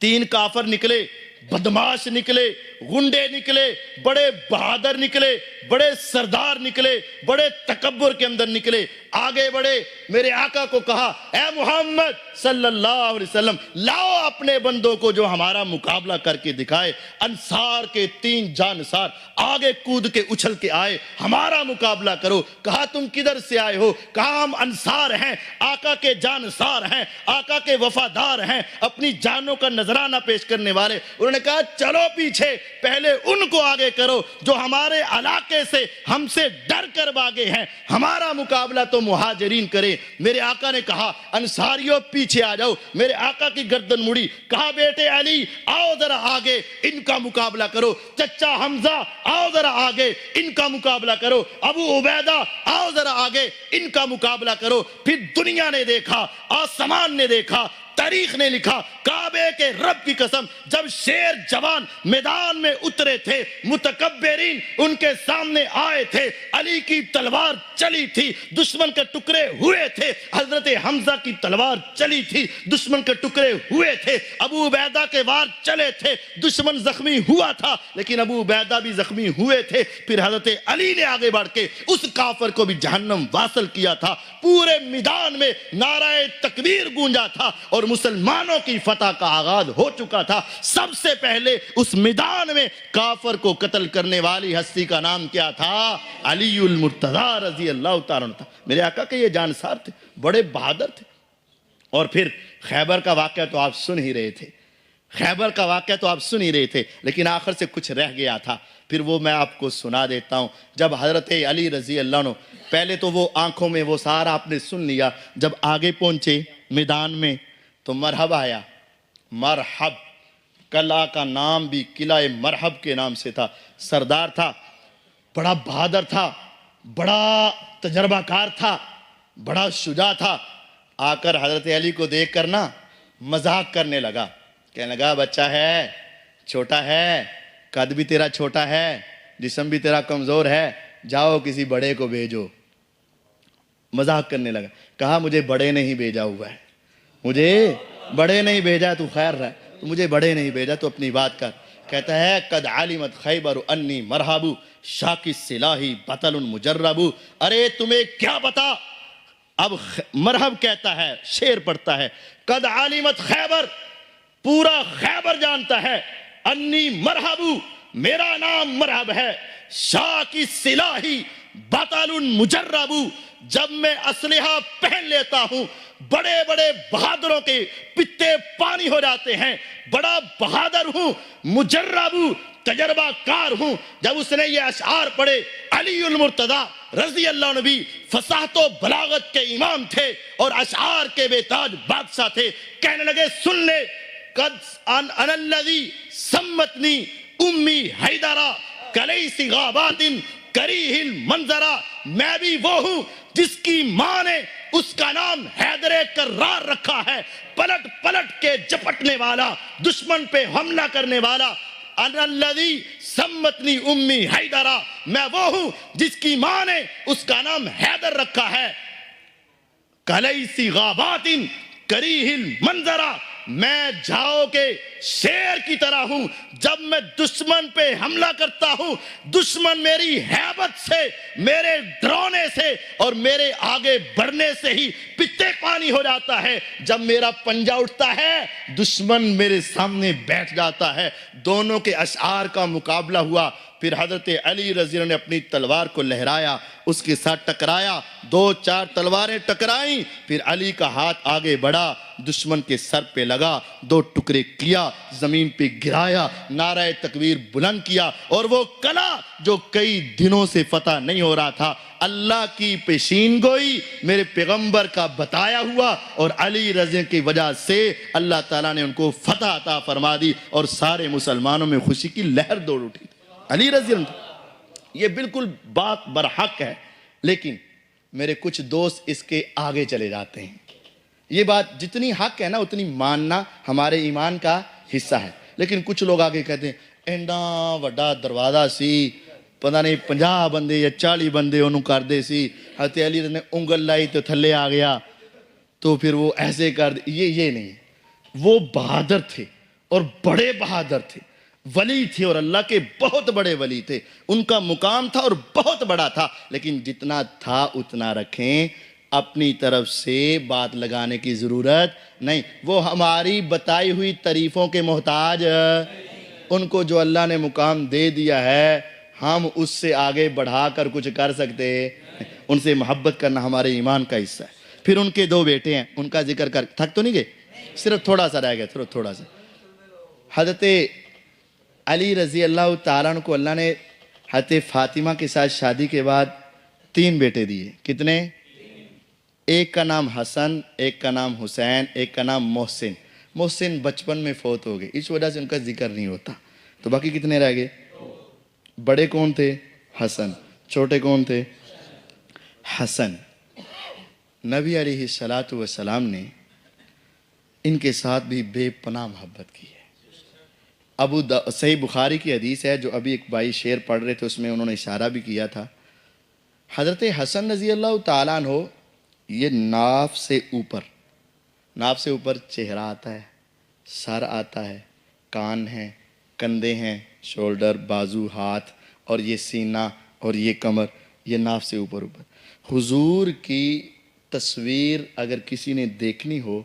3 کافر نکلے، بدماش نکلے، غنڈے نکلے، بڑے بہادر نکلے، بڑے سردار نکلے، بڑے تکبر کے اندر نکلے، آگے بڑھے، میرے آقا کو کہا اے محمد صلی اللہ علیہ وسلم لاؤ اپنے بندوں کو جو ہمارا مقابلہ کر کے دکھائے۔ انصار کے 3 جانصار آگے کود کے اچھل کے آئے، ہمارا مقابلہ کرو۔ کہا تم کدھر سے آئے ہو؟ کہا ہم انصار ہیں، آقا کے جانصار ہیں، آقا کے وفادار ہیں، اپنی جانوں کا نذرانہ پیش کرنے والے۔ انہوں نے کہا چلو پیچھے، پہلے ان کو آگے کرو جو ہمارے علاقے سے ہم سے ڈر کر بھاگے ہیں، ہمارا مقابلہ تو مہاجرین کرے۔ میرے آقا نے کہا انصاریوں پیچھے آ جاؤ۔ میرے آقا کی گردن مڑی، کہا بیٹے علی آؤ ذرا آگے، ان کا مقابلہ کرو۔ چچا حمزہ آؤ ذرا آگے، ان کا مقابلہ کرو۔ ابو عبیدہ آؤ ذرا آگے، ان کا مقابلہ کرو۔ پھر دنیا نے دیکھا، آسمان نے دیکھا، تاریخ نے لکھا، کعبے کے رب کی قسم، جب شیر جوان میدان میں اترے تھے، متکبرین ان کے سامنے آئے تھے، علی کی تلوار چلی تھی، دشمن کے ٹکڑے ہوئے تھے، حضرت حمزہ کی تلوار چلی تھی، دشمن کے ٹکڑے ہوئے تھے، ابو عبیدہ کے وار چلے تھے، دشمن زخمی ہوا تھا لیکن ابو عبیدہ بھی زخمی ہوئے تھے۔ پھر حضرت علی نے آگے بڑھ کے اس کافر کو بھی جہنم واصل کیا تھا۔ پورے میدان میں نعرہ تکبیر گونجا تھا اور مسلمانوں کی فتح کا آغاز ہو چکا تھا۔ سب سے پہلے اس میدان میں کافر کو قتل کرنے والی ہستی کا نام کیا تھا؟ علی المرتضی رضی اللہ تعالیٰ عنہ تھا۔ میرے آقا کے یہ جانصار تھے، بڑے بہادر تھے۔ اور پھر خیبر کا واقعہ تو آپ سن ہی رہے تھے، لیکن آخر سے کچھ رہ گیا تھا، پھر وہ میں آپ کو سنا دیتا ہوں۔ جب حضرت علی رضی اللہ عنہ، پہلے تو وہ آنکھوں میں وہ سارا آپ نے سن لیا، جب آگے پہنچے میدان میں تو مرحب آیا۔ مرحب قلعہ کا نام بھی قلعہ مرحب کے نام سے تھا۔ سردار تھا، بڑا بہادر تھا، بڑا تجربہ کار تھا، بڑا شجاع تھا۔ آ کر حضرت علی کو دیکھ کر نا مذاق کرنے لگا، کہنے لگا بچہ ہے، چھوٹا ہے، قد بھی تیرا چھوٹا ہے، جسم بھی تیرا کمزور ہے، جاؤ کسی بڑے کو بھیجو۔ مذاق کرنے لگا، کہا مجھے بڑے نہیں بھیجا ہوا ہے، مجھے بڑے نہیں بھیجا، تو خیر رہا، تو مجھے بڑے نہیں بھیجا، تو اپنی بات کر۔ کہتا ہے قد علمت خیبر انی مرحب شاکی السلاحی بطل مجرب۔ ارے تمہیں کیا پتا؟ اب مرحب کہتا ہے، شعر پڑھتا ہے، قد علمت خیبر، پورا خیبر جانتا ہے، انی مرحب، میرا نام مرحب ہے، شاکی السلاحی بطل مجرب، جب میں اسلحہ پہن لیتا ہوں بڑے بڑے بہادروں کے پتے پانی ہو جاتے ہیں، بڑا بہادر ہوں، مجرب تجربہ کار ہوں۔ جب اس نے یہ اشعار پڑھے، علی المرتضی رضی اللہ عنہ بھی فصاحت و بلاغت کے امام تھے اور اشعار کے بے تاج بادشاہ تھے، کہنے لگے سن لے، قد انا الذی سمتنی امی حیدرہ کلیس غابات کریہ المنظرہ، میں بھی وہ ہوں جس کی ماں نے اس کا نام حیدر کرار رکھا ہے، پلٹ پلٹ کے جپٹنے والا، دشمن پہ حملہ کرنے والا۔ انا الذی سمتنی امی حیدرہ، میں وہ ہوں جس کی ماں نے اس کا نام حیدر رکھا ہے، کلیس غابات کریہ المنظرہ، میں جاؤ کے شیر کی طرح ہوں، جب میں دشمن پہ حملہ کرتا ہوں دشمن میری ہیبت سے، میرے ڈرانے سے اور میرے آگے بڑھنے سے ہی پتے پانی ہو جاتا ہے، جب میرا پنجہ اٹھتا ہے دشمن میرے سامنے بیٹھ جاتا ہے۔ دونوں کے اشعار کا مقابلہ ہوا، پھر حضرت علی رضی اللہ عنہ نے اپنی تلوار کو لہرایا، اس کے ساتھ ٹکرایا، 2-4 تلواریں ٹکرائیں، پھر علی کا ہاتھ آگے بڑھا، دشمن کے سر پہ لگا، 2 ٹکڑے کیا، زمین پہ گرایا، نعرہ تکبیر بلند کیا، اور وہ قلعہ جو کئی دنوں سے فتح نہیں ہو رہا تھا، اللہ کی پیشین گوئی میرے پیغمبر کا بتایا ہوا، اور علی رضی کی وجہ سے اللہ تعالیٰ نے ان کو فتح عطا فرما دی، اور سارے مسلمانوں میں خوشی کی لہر دوڑ اٹھی۔ علی رضی اللہ عنہ، یہ بالکل بات برحق ہے، لیکن میرے کچھ دوست اس کے آگے چلے جاتے ہیں۔ یہ بات جتنی حق ہے نا اتنی ماننا ہمارے ایمان کا حصہ ہے، لیکن کچھ لوگ آگے کہتے ہیں اینا وڈا دروازہ سی، پتہ نہیں 50 بندے یا 40 بندے انہوں کر دے سی، حضرت علی نے انگل لائی تو تھلے آ گیا، تو پھر وہ ایسے کر دے۔ یہ نہیں، وہ بہادر تھے اور بڑے بہادر تھے، ولی تھے اور اللہ کے بہت بڑے ولی تھے، ان کا مقام تھا اور بہت بڑا تھا، لیکن جتنا تھا اتنا رکھیں، اپنی طرف سے بات لگانے کی ضرورت نہیں۔ وہ ہماری بتائی ہوئی تعریفوں کے محتاج، ان کو جو اللہ نے مقام دے دیا ہے ہم اس سے آگے بڑھا کر کچھ کر سکتے، ان سے محبت کرنا ہمارے ایمان کا حصہ ہے۔ پھر ان کے 2 بیٹے ہیں، ان کا ذکر کر تھک تو نہیں گئے، صرف تھوڑا سا رہ گیا، تھوڑا سا۔ حضرت علی رضی اللہ تعالیٰ عنہ کو اللہ نے حضرت فاطمہ کے ساتھ شادی کے بعد 3 بیٹے دیے۔ کتنے؟ ایک کا نام حسن، ایک کا نام حسین، ایک کا نام محسن۔ محسن بچپن میں فوت ہو گئے، اس وجہ سے ان کا ذکر نہیں ہوتا، تو باقی کتنے رہ گئے؟ بڑے کون تھے؟ حسن۔ چھوٹے کون تھے؟ حسن۔ نبی علیہ السلام نے ان کے ساتھ بھی بے پناہ محبت کی ہے۔ صحیح بخاری کی حدیث ہے جو ابھی ایک بھائی شعر پڑھ رہے تھے، اس میں انہوں نے اشارہ بھی کیا تھا۔ حضرت حسن رضی اللہ تعالیٰ عنہ یہ ناف سے اوپر چہرہ آتا ہے، سر آتا ہے، کان ہیں، کندھے ہیں، شولڈر، بازو، ہاتھ، اور یہ سینہ اور یہ کمر، یہ ناف سے اوپر۔ حضور کی تصویر اگر کسی نے دیکھنی ہو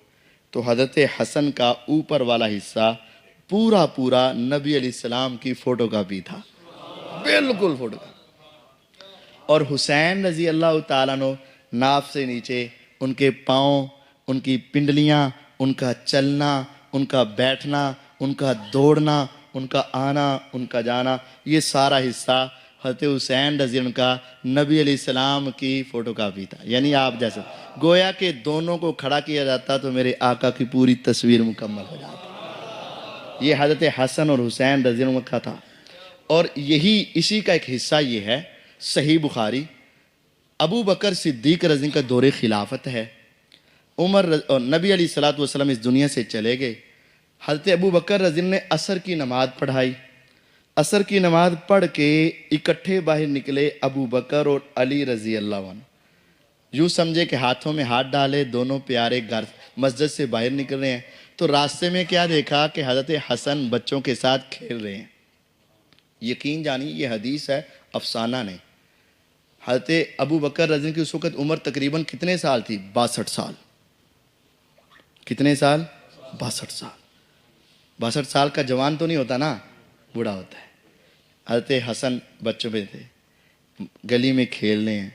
تو حضرت حسن کا اوپر والا حصہ پورا نبی علیہ السلام کی فوٹو کاپی تھا، بالکل فوٹو کاپی۔ اور حسین رضی اللہ تعالیٰ عنہ ناف سے نیچے، ان کے پاؤں، ان کی پنڈلیاں، ان کا چلنا، ان کا بیٹھنا، ان کا دوڑنا، ان کا آنا، ان کا جانا، یہ سارا حصہ حضرت حسین رضی اللہ عنہ کا نبی علیہ السلام کی فوٹو کاپی تھا۔ یعنی آپ جیسا گویا کہ دونوں کو کھڑا کیا جاتا تو میرے آقا کی پوری تصویر مکمل ہو جاتی۔ یہ حضرت حسن اور حسین رضی اللہ عنہ کا تھا، اور اسی کا ایک حصہ یہ ہے۔ صحیح بخاری، ابو بکر صدیق رضی اللہ عنہ کا دور خلافت ہے، اور نبی علیہ السلام اس دنیا سے چلے گئے۔ حضرت ابو بکر رضی اللہ عنہ نے عصر کی نماز پڑھائی، عصر کی نماز پڑھ کے اکٹھے باہر نکلے ابو بکر اور علی رضی اللہ عنہ، یوں سمجھے کہ ہاتھوں میں ہاتھ ڈالے، دونوں پیارے گھر مسجد سے باہر نکل رہے ہیں، تو راستے میں کیا دیکھا کہ حضرت حسن بچوں کے ساتھ کھیل رہے ہیں۔ یقین جانی یہ حدیث ہے، افسانہ نہیں۔ حضرت ابو بکر رضی اللہ کی اس وقت عمر تقریباً کتنے سال تھی؟ 62 سال۔ کتنے سال؟ 62 سال۔ 62 سال کا جوان تو نہیں ہوتا نا، بوڑھا ہوتا ہے۔ حضرت حسن بچوں پہ تھے، گلی میں کھیل رہے ہیں۔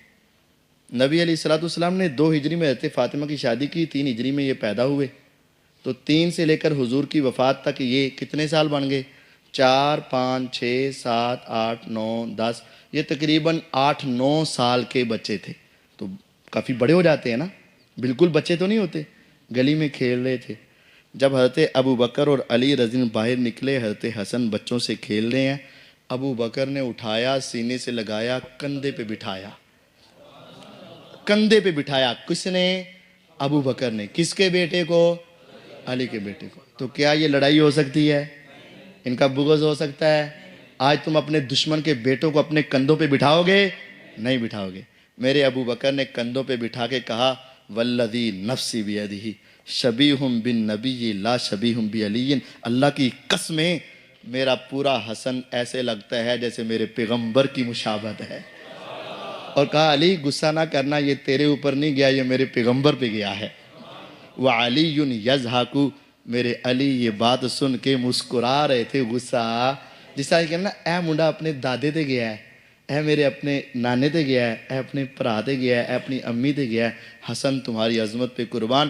نبی علیہ السلام نے 2 ہجری میں حضرت فاطمہ کی شادی کی، 3 ہجری میں یہ پیدا ہوئے، تو 3 سے لے کر حضور کی وفات تک یہ کتنے سال بن گئے؟ 4، 5، 6، 7، 8، 9، 10، یہ تقریباً 8-9 سال کے بچے تھے، تو کافی بڑے ہو جاتے ہیں نا، بالکل بچے تو نہیں ہوتے۔ گلی میں کھیل رہے تھے، جب حضرت ابو بکر اور علی رضی اللہ باہر نکلے، حضرت حسن بچوں سے کھیل رہے ہیں، ابو بکر نے اٹھایا، سینے سے لگایا، کندھے پہ بٹھایا۔ کندھے پہ بٹھایا کس نے؟ ابو بکر نے۔ کس کے بیٹے کو؟ علی کے بیٹے کو۔ تو کیا یہ لڑائی ہو سکتی ہے؟ ان کا بغض ہو سکتا ہے؟ آج تم اپنے دشمن کے بیٹوں کو اپنے کندھوں پہ بٹھاؤ گے؟ نہیں بٹھاؤ گے۔ میرے ابو بکر نے کندھوں پہ بٹھا کے کہا والذی نفسی بیدہ شبیہم بالنبی لا شبیہم بعلی، اللہ کی قسمیں میرا پورا حسن ایسے لگتا ہے جیسے میرے پیغمبر کی مشابہت ہے۔ اور کہا علی غصہ نہ کرنا، یہ تیرے اوپر نہیں گیا، یہ میرے پیغمبر پہ گیا ہے۔ وعلی یضحک، میرے علی یہ بات سن کے مسکرا رہے تھے، غصہ جس طرح کہنا اے منڈا اپنے دادے تے گیا ہے، اے میرے اپنے نانے تے گیا ہے، اے اپنے بھرا تے گیا ہے، اے اپنی امی تے گیا ہے، حسن تمہاری عظمت پہ قربان۔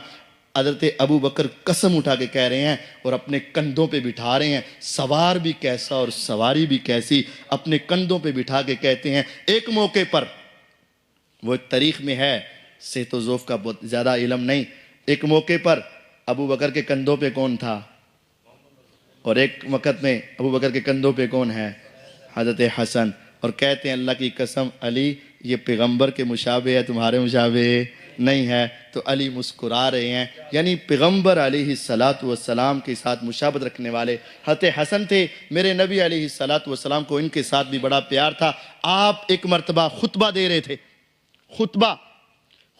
حضرت ابو بکر قسم اٹھا کے کہہ رہے ہیں اور اپنے کندھوں پہ بٹھا رہے ہیں، سوار بھی کیسا اور سواری بھی کیسی، اپنے کندھوں پہ بٹھا کے کہتے ہیں۔ ایک موقع پر وہ تاریخ میں ہے، صحت و ذوف کا بہت زیادہ علم نہیں، ایک موقع پر ابو بکر کے کندھوں پہ کون تھا، اور ایک وقت میں ابو بکر کے کندھوں پہ کون ہے، حضرت حسن، اور کہتے ہیں اللہ کی قسم علی یہ پیغمبر کے مشابہ ہے، تمہارے مشابہ نہیں ہے۔ تو علی مسکرا رہے ہیں، یعنی پیغمبر علیہ السلام کے ساتھ مشابہت رکھنے والے حضرت حسن تھے۔ میرے نبی علیہ السلام کو ان کے ساتھ بھی بڑا پیار تھا۔ آپ ایک مرتبہ خطبہ دے رہے تھے،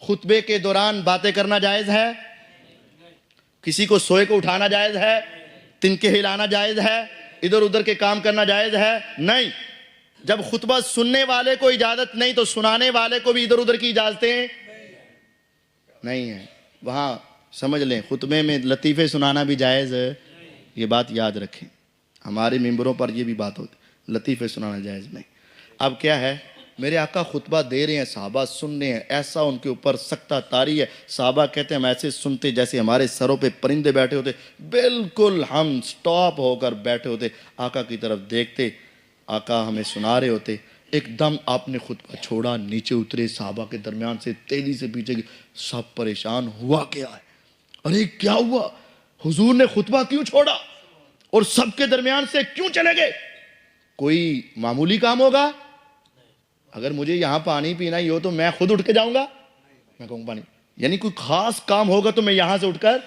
خطبے کے دوران باتیں کرنا جائز ہے؟ کسی کو سوئے کو اٹھانا جائز ہے؟ تنکے ہلانا جائز ہے؟ ادھر ادھر کے کام کرنا جائز ہے؟ نہیں۔ جب خطبہ سننے والے کو اجازت نہیں تو سنانے والے کو بھی ادھر ادھر کی اجازتیں نہیں ہیں۔ وہاں سمجھ لیں خطبے میں لطیفے سنانا بھی جائز ہے، یہ بات یاد رکھیں۔ ہمارے ممبروں پر یہ بھی بات ہوتی، لطیفے سنانا جائز نہیں۔ اب کیا ہے، میرے آقا خطبہ دے رہے ہیں، صحابہ سن رہے ہیں، ایسا ان کے اوپر سکتہ طاری ہے، صحابہ کہتے ہیں ہم ایسے سنتے جیسے ہمارے سروں پہ پرندے بیٹھے ہوتے، بالکل ہم سٹاپ ہو کر بیٹھے ہوتے، آقا کی طرف دیکھتے، آقا ہمیں سنا رہے ہوتے۔ ایک دم آپ نے خطبہ چھوڑا، نیچے اترے، صحابہ کے درمیان سے تیزی سے پیچھے گئے، سب پریشان، ہوا کیا ہے؟ ارے کیا ہوا؟ حضور نے خطبہ کیوں چھوڑا اور سب کے درمیان سے کیوں چلے گئے؟ کوئی معمولی کام ہوگا؟ اگر مجھے یہاں پانی پینا ہی ہو تو میں خود اٹھ کے جاؤں گا، میں کہوں پانی، یعنی کوئی خاص کام ہوگا تو میں یہاں سے اٹھ کر،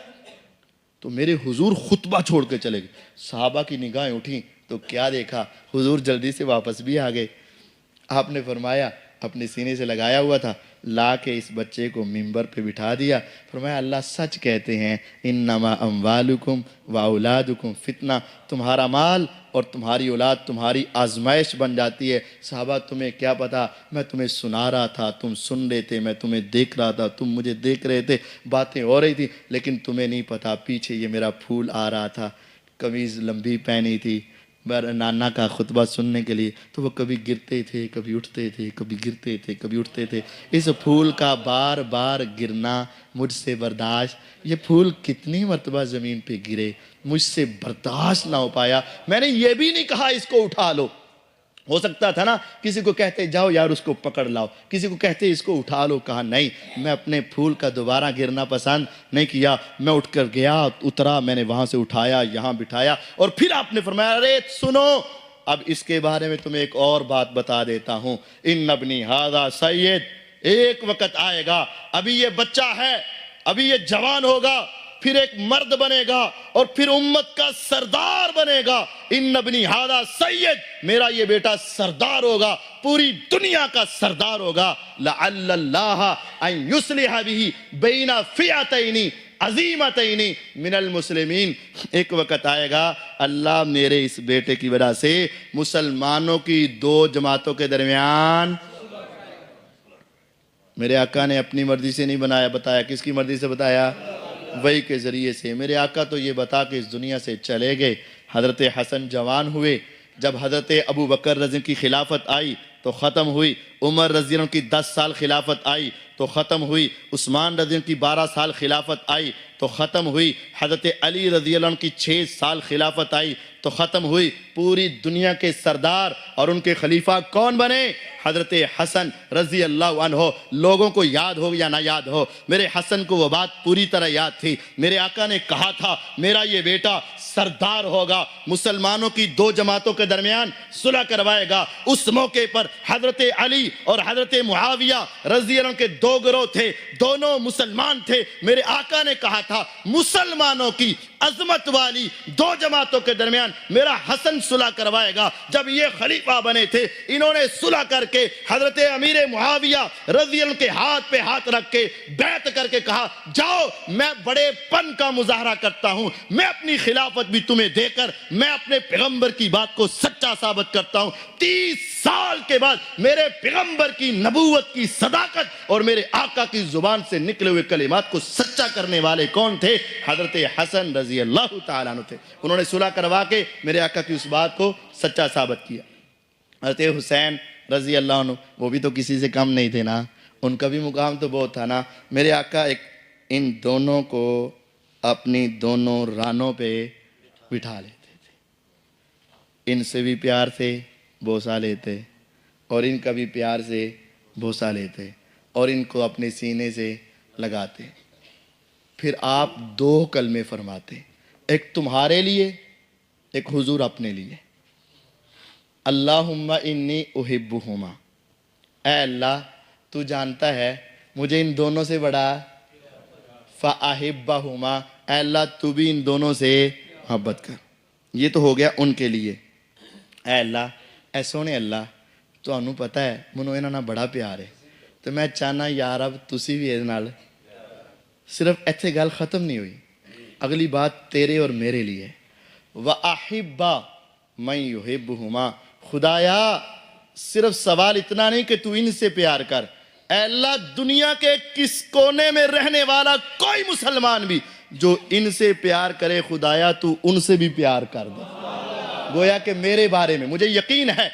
تو میرے حضور خطبہ چھوڑ کے چلے گئے۔ صحابہ کی نگاہیں اٹھیں تو کیا دیکھا، حضور جلدی سے واپس بھی آ گئے۔ آپ نے فرمایا، اپنے سینے سے لگایا ہوا تھا، لا کے اس بچے کو ممبر پہ بٹھا دیا، فرمایا اللہ سچ کہتے ہیں انما اموالکم و اولادکم فتنہ، تمہارا مال اور تمہاری اولاد تمہاری آزمائش بن جاتی ہے۔ صحابہ تمہیں کیا پتا، میں تمہیں سنا رہا تھا، تم سن رہے تھے، میں تمہیں دیکھ رہا تھا، تم مجھے دیکھ رہے تھے، باتیں ہو رہی تھی، لیکن تمہیں نہیں پتا پیچھے یہ میرا پھول آ رہا تھا، قمیض لمبی پہنی تھی نانا کا خطبہ سننے کے لیے، تو وہ کبھی گرتے تھے، کبھی اٹھتے تھے، کبھی گرتے تھے، کبھی اٹھتے تھے۔ اس پھول کا بار بار گرنا مجھ سے برداشت، یہ پھول کتنی مرتبہ زمین پہ گرے، مجھ سے برداشت نہ ہو پایا۔ میں نے یہ بھی نہیں کہا اس کو اٹھا لو، ہو سکتا تھا نا کسی کو کہتے جاؤ یار اس کو پکڑ لاؤ، کسی کو کہتے اس کو اٹھا لو، کہا نہیں، میں اپنے پھول کا دوبارہ گرنا پسند نہیں کیا، میں اٹھ کر گیا، اترا، میں نے وہاں سے اٹھایا، یہاں بٹھایا، اور پھر آپ نے فرمایا ارے سنو، اب اس کے بارے میں تمہیں ایک اور بات بتا دیتا ہوں، ان ابنی ھذا سید، ایک وقت آئے گا، ابھی یہ بچہ ہے، ابھی یہ جوان ہوگا، پھر ایک مرد بنے گا اور پھر امت کا سردار بنے گا۔ ان ابنی ھذا سید، میرا یہ بیٹا سردار ہوگا، پوری دنیا کا سردار ہوگا۔ لعل اللہ ان یصلح بہ بین فئتین عظیمتین من المسلمین، ایک وقت آئے گا اللہ میرے اس بیٹے کی وجہ سے مسلمانوں کی دو جماعتوں کے درمیان، میرے آقا نے اپنی مرضی سے نہیں بنایا، بتایا کس کی مرضی سے بتایا؟ وحی کے ذریعے سے۔ میرے آقا تو یہ بتا کے اس دنیا سے چلے گئے۔ حضرت حسن جوان ہوئے، جب حضرت ابو بکر رضی اللہ عنہ کی خلافت آئی تو ختم ہوئی، عمر رضی اللہ عنہ کی 10 سال خلافت آئی تو ختم ہوئی، عثمان رضی اللہ عنہ کی 12 سال خلافت آئی تو ختم ہوئی، حضرت علی رضی اللہ عنہ کی 6 سال خلافت آئی تو ختم ہوئی۔ پوری دنیا کے سردار اور ان کے خلیفہ کون بنے؟ حضرت حسن رضی اللہ عنہ۔ لوگوں کو یاد ہو یا نہ یاد ہو، میرے حسن کو وہ بات پوری طرح یاد تھی۔ میرے آقا نے کہا تھا میرا یہ بیٹا سردار ہوگا، مسلمانوں کی دو جماعتوں کے درمیان صلح کروائے گا۔ اس موقع پر حضرت علی اور حضرت معاویہ رضی اللہ عنہ کے دو گروہ تھے، دونوں مسلمان تھے۔ میرے آقا نے کہا تھا مسلمانوں کی عظمت والی دو جماعتوں کے درمیان میرا حسن صلح کروائے گا۔ جب یہ خلیفہ بنے تھے، انہوں نے صلح کر کے حضرت امیر معاویہ رضی اللہ عنہ کے ہاتھ پہ ہاتھ رکھ کے بیعت کر کے کہا جاؤ میں بڑے پن کا مظاہرہ کرتا ہوں، میں اپنی خلافت بھی تمہیں دے کر میں اپنے پیغمبر کی بات کو سچا ثابت کرتا ہوں۔ 30 سال کے بعد میرے پیغمبر کی نبوت کی صداقت اور میرے آقا کی زبان سے نکلے ہوئے کلمات کو سچا کرنے والے کون تھے؟ حضرت حسن رضی اللہ تعالیٰ عنہ تھے۔ انہوں نے صلح کروا کے میرے آقا کی اس بات کو سچا ثابت کیا۔ حضرت حسین رضی اللہ عنہ وہ بھی تو کسی سے کم نہیں تھے نا، ان کا بھی مقام تو بہت تھا نا۔ میرے آقا ان دونوں کو اپنی دونوں رانوں پہ بٹھا لیتے تھے، ان سے بھی پیار سے بوسہ لیتے اور ان کا بھی پیار سے بوسہ لیتے اور ان کو اپنے سینے سے لگاتے۔ پھر آپ 2 کلمے فرماتے، ایک تمہارے لیے، ایک حضور اپنے لیے۔ اللہم انی احبہما، اے اللہ تو جانتا ہے مجھے ان دونوں سے بڑا، فاحبہما، اے اللہ تو بھی ان دونوں سے محبت کر۔ یہ تو ہو گیا ان کے لیے۔ اے اللہ، اے سونے اللہ تو انہوں پتہ ہے منو انہاں نال بڑا پیار ہے، تو میں چاہنا یا رب تسی بھی اس نال۔ صرف ایتھے گل ختم نہیں ہوئی، اگلی بات تیرے اور میرے لیے، وَأَحِبَّ مَن يُحِبُّهُمَا، خدایا صرف سوال اتنا نہیں کہ تو ان سے پیار کر، اے اللہ دنیا کے کس کونے میں رہنے والا کوئی مسلمان بھی جو ان سے پیار کرے خدایا تو ان سے بھی پیار کر دے۔ گویا کہ میرے بارے میں مجھے یقین ہے،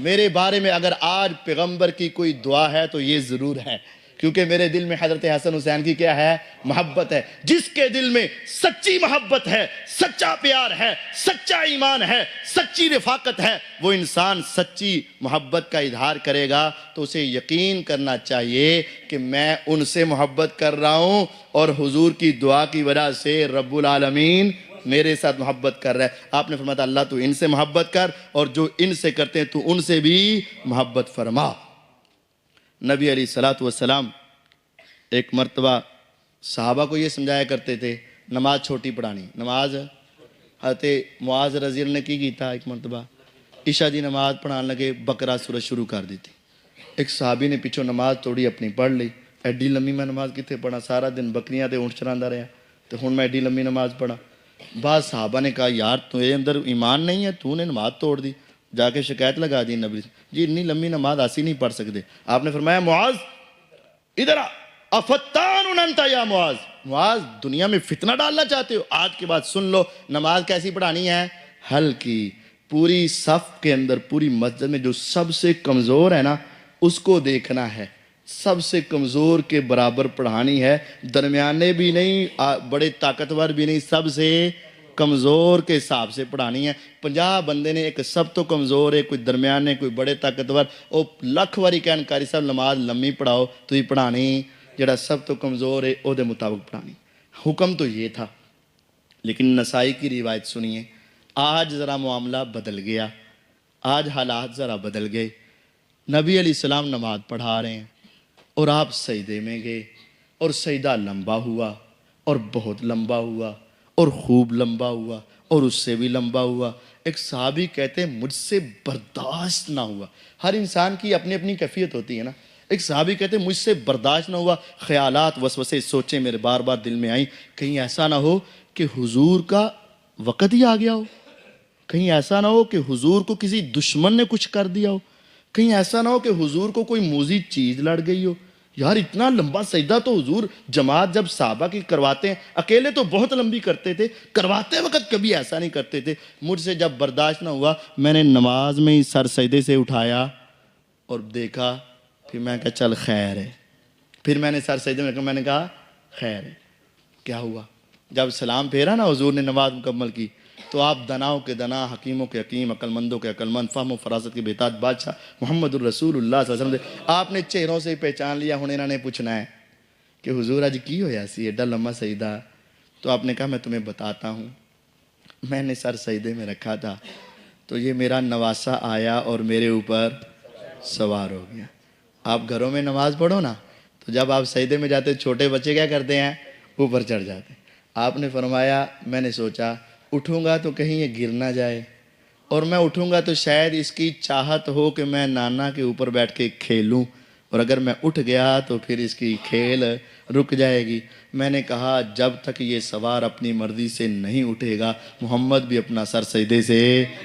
میرے بارے میں اگر آج پیغمبر کی کوئی دعا ہے تو یہ ضرور ہے، کیونکہ میرے دل میں حضرت حسن حسین کی کیا ہے؟ محبت ہے۔ جس کے دل میں سچی محبت ہے، سچا پیار ہے، سچا ایمان ہے، سچی رفاقت ہے، وہ انسان سچی محبت کا اظہار کرے گا تو اسے یقین کرنا چاہیے کہ میں ان سے محبت کر رہا ہوں اور حضور کی دعا کی وجہ سے رب العالمین میرے ساتھ محبت کر رہا ہے۔ آپ نے فرمایا اللہ تو ان سے محبت کر اور جو ان سے کرتے ہیں تو ان سے بھی محبت فرما۔ نبی علیہ الصلوۃ والسلام ایک مرتبہ صحابہ کو یہ سمجھایا کرتے تھے نماز چھوٹی پڑھانی۔ نماز حضرت معاذ رضی اللہ نے کی تھا، ایک مرتبہ عشاء دی نماز پڑھان لگے، بقرہ سورہ شروع کر دی تھی۔ ایک صحابی نے پیچھوں نماز توڑی اپنی پڑھ لی، ایڈی لمبی میں نماز کتنے پڑھا، سارا دن بکریاں تے اونٹ چراندا رہا تو ہن میں ایڈی لمبی نماز پڑھا۔ بعض صحابہ نے کہا یار تیرے اندر ایمان نہیں ہے، تو نے نماز توڑ دی، جا کے شکایت لگا دی نبی، جی اتنی لمبی نماز ایسی نہیں پڑھ سکتے۔ آپ نے فرمایا معاذ ادھر افتان انت یا معاذ، معاذ دنیا میں فتنہ ڈالنا چاہتے ہو؟ آج کے بعد سن لو، نماز کیسی پڑھانی ہے؟ ہلکی، پوری صف کے اندر پوری مسجد میں جو سب سے کمزور ہے نا اس کو دیکھنا ہے، سب سے کمزور کے برابر پڑھانی ہے، درمیانے بھی نہیں بڑے طاقتور بھی نہیں، سب سے کمزور کے حساب سے پڑھانی ہے۔ 50 بندے نے ایک سب تو کمزور ہے، کوئی درمیانے، کوئی بڑے طاقتور، او لکھ واری کہن کاری صاحب نماز لمبی پڑھاؤ تو ہی پڑھانی، جڑا سب تو کمزور ہے او دے مطابق پڑھانی۔ حکم تو یہ تھا، لیکن نسائی کی روایت سنیے، آج ذرا معاملہ بدل گیا، آج حالات ذرا بدل گئے۔ نبی علیہ السلام نماز پڑھا رہے ہیں اور آپ سجدے میں گئے اور سجدہ لمبا ہوا اور بہت لمبا ہوا اور خوب لمبا ہوا اور اس سے بھی لمبا ہوا۔ ایک صحابی کہتے ہیں مجھ سے برداشت نہ ہوا۔ ہر انسان کی اپنی اپنی کیفیت ہوتی ہے نا۔ ایک صحابی کہتے ہیں مجھ سے برداشت نہ ہوا، خیالات وسوسے سوچیں میرے بار بار دل میں آئیں، کہیں ایسا نہ ہو کہ حضور کا وقت ہی آ گیا ہو، کہیں ایسا نہ ہو کہ حضور کو کسی دشمن نے کچھ کر دیا ہو، کہیں ایسا نہ ہو کہ حضور کو کوئی موذی چیز لڑ گئی ہو۔ یار اتنا لمبا سجدہ تو حضور جماعت جب صحابہ کی کرواتے ہیں، اکیلے تو بہت لمبی کرتے تھے، کرواتے وقت کبھی ایسا نہیں کرتے تھے۔ مجھ سے جب برداشت نہ ہوا میں نے نماز میں ہی سر سجدے سے اٹھایا اور دیکھا، پھر میں کہا چل خیر ہے، پھر میں نے سر سجدے میں رکھا، میں نے کہا خیر ہے۔ کیا ہوا؟ جب سلام پھیرا نا حضور نے نماز مکمل کی تو آپ دناؤں کے دنا، حکیموں کے حکیم، عقل مندوں کے عقل مند، فہم و فراست کے بےتاج بادشاہ محمد الرسول اللہ صلی اللہ علیہ وسلم آپ نے چہروں سے پہچان لیا۔ ہن انہوں نے پوچھنا ہے کہ حضور آج کی ہویا سی ایڈا لمبا سجدہ؟ تو آپ نے کہا میں تمہیں بتاتا ہوں، میں نے سر سجدے میں رکھا تھا تو یہ میرا نواسا آیا اور میرے اوپر سوار ہو گیا۔ آپ گھروں میں نماز پڑھو نا تو جب آپ سجدے میں جاتے چھوٹے بچے کیا کرتے ہیں؟ اوپر چڑھ جاتے ہیں۔ آپ نے فرمایا میں نے سوچا اٹھوں گا تو کہیں یہ گر نہ جائے، اور میں اٹھوں گا تو شاید اس کی چاہت ہو کہ میں نانا کے اوپر بیٹھ کے کھیلوں، اور اگر میں اٹھ گیا تو پھر اس کی کھیل رک جائے گی۔ میں نے کہا جب تک یہ سوار اپنی مرضی سے نہیں اٹھے گا محمد بھی اپنا سر سجدے سے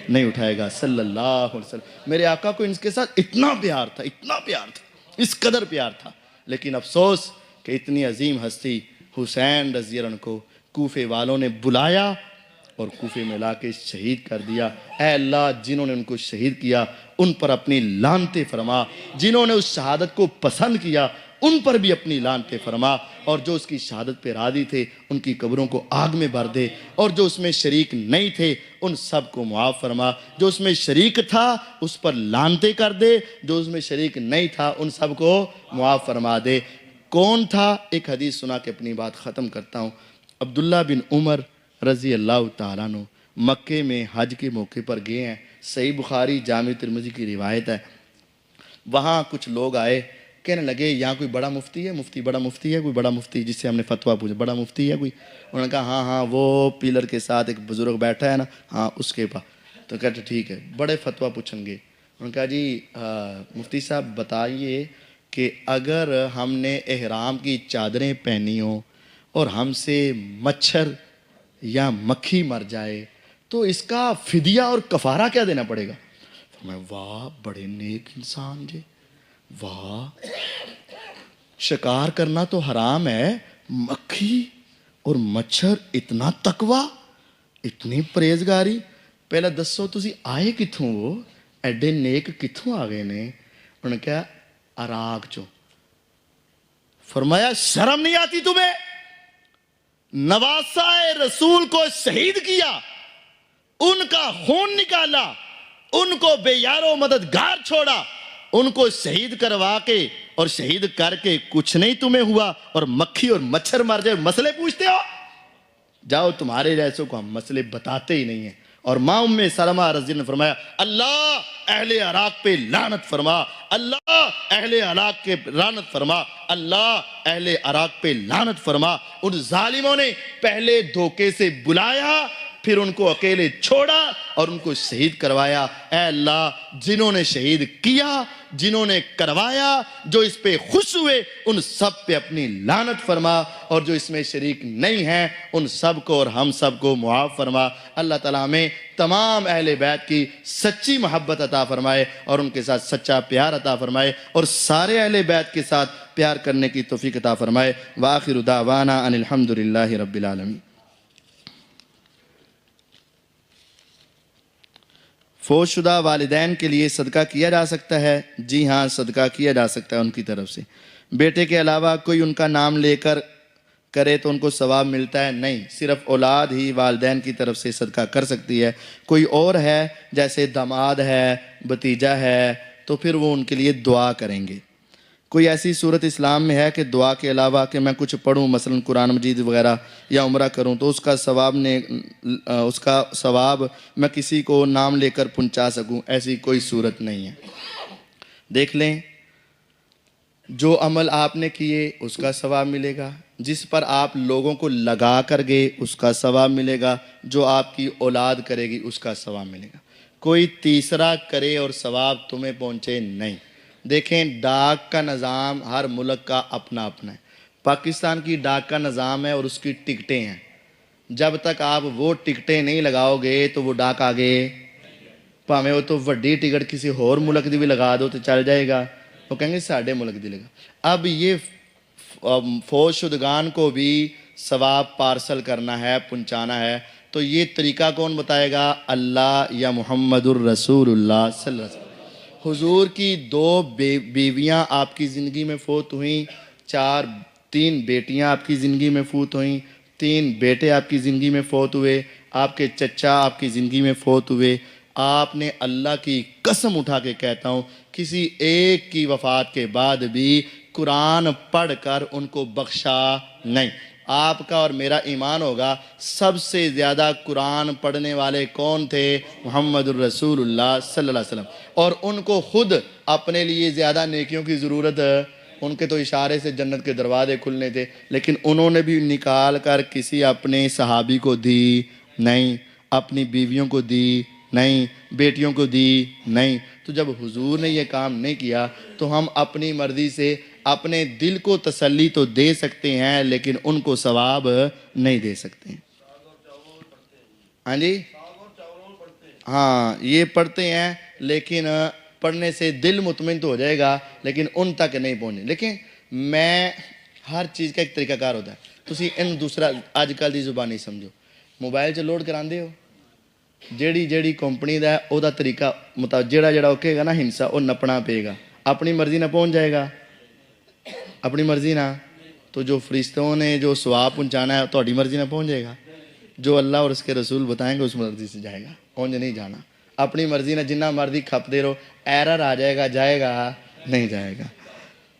نہیں اٹھائے گا صلی اللہ علیہ وسلم۔ میرے آقا کو ان کے ساتھ اتنا پیار تھا، اتنا پیار تھا، اس قدر پیار تھا، لیکن افسوس کہ اتنی عظیم ہستی حسین رضی اللہ عنہ کو کوفے والوں نے بلایا اور کوفے میں لا کے شہید کر دیا۔ اے اللہ جنہوں نے ان کو شہید کیا ان پر اپنی لعنتیں فرما، جنہوں نے اس شہادت کو پسند کیا ان پر بھی اپنی لعنتیں فرما، اور جو اس کی شہادت پہ راضی تھے ان کی قبروں کو آگ میں بھر دے، اور جو اس میں شریک نہیں تھے ان سب کو معاف فرما، جو اس میں شریک تھا اس پر لعنتیں کر دے، جو اس میں شریک نہیں تھا ان سب کو معاف فرما دے۔ کون تھا؟ ایک حدیث سنا کے اپنی بات ختم کرتا ہوں۔ عبداللہ بن عمر رضی اللہ تعالیٰ عنہ مکے میں حج کے موقع پر گئے ہیں، صحیح بخاری جامع ترمذی کی روایت ہے۔ وہاں کچھ لوگ آئے، کہنے لگے یہاں کوئی بڑا مفتی ہے، بڑا مفتی ہے کوئی، بڑا مفتی جس سے ہم نے فتویٰ پوچھا، بڑا مفتی ہے کوئی؟ انہوں نے کہا ہاں ہاں وہ پیلر کے ساتھ ایک بزرگ بیٹھا ہے نا، ہاں اس کے پاس۔ تو کہتے ٹھیک ہے، بڑے فتویٰ پوچھیں گے۔ انہوں نے کہا جی مفتی صاحب بتائیے کہ اگر ہم نے احرام کی چادریں پہنی ہوں اور ہم سے مچھر یا مکھی مر جائے تو اس کا فدیہ اور کفارہ کیا دینا پڑے گا؟ میں واہ بڑے نیک انسان جی، واہ شکار کرنا تو حرام ہے، مکھی اور مچھر اتنا تقوی، اتنی پرہیزگاری، پہلے دسو تسی آئے کتھوں وہ ایڈے نیک کتھوں آ گئے نے؟ انہوں نے کہا عراق چو۔ فرمایا شرم نہیں آتی تمہیں؟ نواسہ رسول کو شہید کیا، ان کا خون نکالا، ان کو بے یار و مددگار چھوڑا، ان کو شہید کروا کے اور شہید کر کے کچھ نہیں تمہیں ہوا، اور مکھی اور مچھر مر جائے مسئلے پوچھتے ہو؟ جاؤ تمہارے جیسوں کو ہم مسئلے بتاتے ہی نہیں ہیں۔ اور ماں ام سلمہ رضی اللہ عنہا نے فرمایا اللہ اہل عراق پہ لعنت فرما، اللہ اہل عراق کے لعنت فرما، اللہ اہل عراق پہ لعنت فرما۔ ان ظالموں نے پہلے دھوکے سے بلایا، پھر ان کو اکیلے چھوڑا اور ان کو شہید کروایا۔ اے اللہ جنہوں نے شہید کیا، جنہوں نے کروایا، جو اس پہ خوش ہوئے ان سب پہ اپنی لعنت فرما، اور جو اس میں شریک نہیں ہیں ان سب کو اور ہم سب کو معاف فرما۔ اللہ تعالیٰ ہمیں تمام اہل بیت کی سچی محبت عطا فرمائے اور ان کے ساتھ سچا پیار عطا فرمائے، اور سارے اہل بیت کے ساتھ پیار کرنے کی توفیق عطا فرمائے۔ وآخر دعوانا ان الحمدللہ رب العالمین۔ فوت شدہ والدین کے لیے صدقہ کیا جا سکتا ہے؟ جی ہاں صدقہ کیا جا سکتا ہے ان کی طرف سے۔ بیٹے کے علاوہ کوئی ان کا نام لے کر کرے تو ان کو ثواب ملتا ہے؟ نہیں، صرف اولاد ہی والدین کی طرف سے صدقہ کر سکتی ہے۔ کوئی اور ہے جیسے داماد ہے، بھتیجا ہے، تو پھر وہ ان کے لیے دعا کریں گے۔ کوئی ایسی صورت اسلام میں ہے کہ دعا کے علاوہ کہ میں کچھ پڑھوں مثلا قرآن مجید وغیرہ یا عمرہ کروں تو اس کا ثواب میں کسی کو نام لے کر پہنچا سکوں؟ ایسی کوئی صورت نہیں ہے۔ دیکھ لیں جو عمل آپ نے کیے اس کا ثواب ملے گا، جس پر آپ لوگوں کو لگا کر گئے اس کا ثواب ملے گا، جو آپ کی اولاد کرے گی اس کا ثواب ملے گا۔ کوئی تیسرا کرے اور ثواب تمہیں پہنچے نہیں۔ دیکھیں ڈاک کا نظام ہر ملک کا اپنا اپنا ہے۔ پاکستان کی ڈاک کا نظام ہے اور اس کی ٹکٹیں ہیں، جب تک آپ وہ ٹکٹیں نہیں لگاؤ گے تو وہ ڈاک آگے پاویں وہ تو وڈی ٹکٹ کسی اور ملک دی بھی لگا دو تو چل جائے گا، وہ کہیں گے ساڑھے ملک دی لگا۔ اب یہ فوت شدگان کو بھی ثواب پارسل کرنا ہے، پہنچانا ہے، تو یہ طریقہ کون بتائے گا؟ اللہ یا محمد الرسول اللہ صلی اللہ علیہ وسلم۔ حضور کی 2 بیویاں آپ کی زندگی میں فوت ہوئیں، 3 بیٹیاں آپ کی زندگی میں فوت ہوئیں، 3 بیٹے آپ کی زندگی میں فوت ہوئے، آپ کے چچا آپ کی زندگی میں فوت ہوئے۔ آپ نے اللہ کی قسم اٹھا کے کہتا ہوں کسی ایک کی وفات کے بعد بھی قرآن پڑھ کر ان کو بخشا نہیں۔ آپ کا اور میرا ایمان ہوگا سب سے زیادہ قرآن پڑھنے والے کون تھے؟ محمد الرسول اللہ صلی اللہ علیہ وسلم، اور ان کو خود اپنے لیے زیادہ نیکیوں کی ضرورت، ان کے تو اشارے سے جنت کے دروازے کھلنے تھے، لیکن انہوں نے بھی نکال کر کسی اپنے صحابی کو دی نہیں، اپنی بیویوں کو دی نہیں، بیٹیوں کو دی نہیں۔ تو جب حضور نے یہ کام نہیں کیا تو ہم اپنی مرضی سے اپنے دل کو تسلی تو دے سکتے ہیں لیکن ان کو ثواب نہیں دے سکتے ہیں۔ ہاں جی، ہاں یہ پڑھتے ہیں لیکن پڑھنے سے دل مطمئن تو ہو جائے گا لیکن ان تک نہیں پہنچے۔ لیکن میں ہر چیز کا ایک طریقہ کار ہوتا ہے۔ تسی ان دوسرا اج کل دی زبانی سمجھو، موبائل چ لوڈ کراندے ہو، جیڑی کمپنی دا ہے او دا طریقہ مطابق جیڑا اوکے گا نا ہنسا وہ نپنا پے گا، اپنی مرضی نہ پہنچ جائے گا، اپنی مرضی نہ، تو جو فرشتوں نے جو ثواب پہنچانا ہے تہاڈی مرضی نہ پہنچ جائے گا، جو اللہ اور اس کے رسول بتائیں گے اس مرضی سے جائے گا، اونج نہیں جانا۔ اپنی مرضی نہ جنہ مرضی کھپتے رہو، ایرر آ جائے گا نہیں جائے گا۔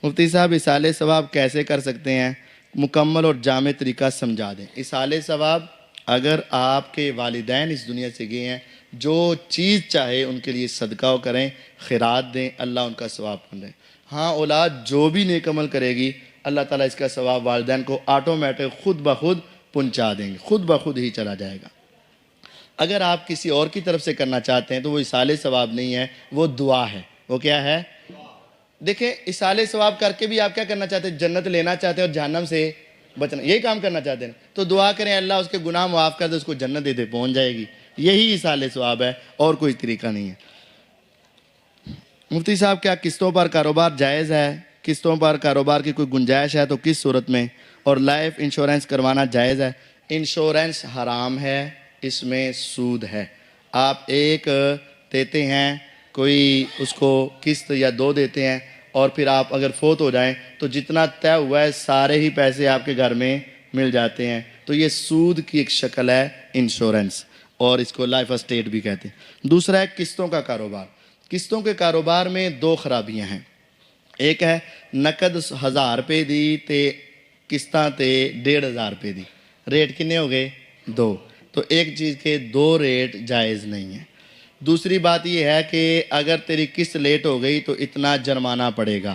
مفتی صاحب اصالہ ثواب کیسے کر سکتے ہیں؟ مکمل اور جامع طریقہ سمجھا دیں۔ اصالہ ثواب اگر آپ کے والدین اس دنیا سے گئے ہیں، جو چیز چاہے ان کے لیے صدقہ کریں، خیرات دیں، اللہ ان کا ثواب کر دے۔ ہاں اولاد جو بھی نیک عمل کرے گی اللہ تعالیٰ اس کا ثواب والدین کو آٹومیٹک خود بخود پہنچا دیں گے، خود بخود ہی چلا جائے گا۔ اگر آپ کسی اور کی طرف سے کرنا چاہتے ہیں تو وہ اصالہ ثواب نہیں ہے، وہ دعا ہے۔ وہ کیا ہے؟ دیکھیں اصالہ ثواب کر کے بھی آپ کیا کرنا چاہتے ہیں؟ جنت لینا چاہتے ہیں اور جہنم سے بچنا، یہی کام کرنا چاہتے ہیں تو دعا کریں اللہ اس کے گناہ معاف کر دے، اس کو جنت دے دے، پہنچ جائے گی۔ یہی اصالہ ثواب ہے اور کوئی طریقہ نہیں ہے۔ مفتی صاحب کیا قسطوں پر کاروبار جائز ہے؟ قسطوں پر کاروبار کی کوئی گنجائش ہے تو کس صورت میں؟ اور لائف انشورنس کروانا جائز ہے؟ انشورنس حرام ہے، اس میں سود ہے۔ آپ ایک دیتے ہیں، کوئی اس کو قسط یا دو دیتے ہیں اور پھر آپ اگر فوت ہو جائیں تو جتنا طے ہوا ہے سارے ہی پیسے آپ کے گھر میں مل جاتے ہیں، تو یہ سود کی ایک شکل ہے انشورنس، اور اس کو لائف اسٹیٹ بھی کہتے ہیں۔ دوسرا ہے قسطوں کا کاروبار۔ قسطوں کے کاروبار میں دو خرابیاں ہیں۔ ایک ہے نقد 1000 روپے دی تے قسطاں تے 1500 روپے دی، ریٹ کنے ہو گئے؟ دو۔ تو ایک چیز کے دو ریٹ جائز نہیں ہیں۔ دوسری بات یہ ہے کہ اگر تیری قسط لیٹ ہو گئی تو اتنا جرمانہ پڑے گا۔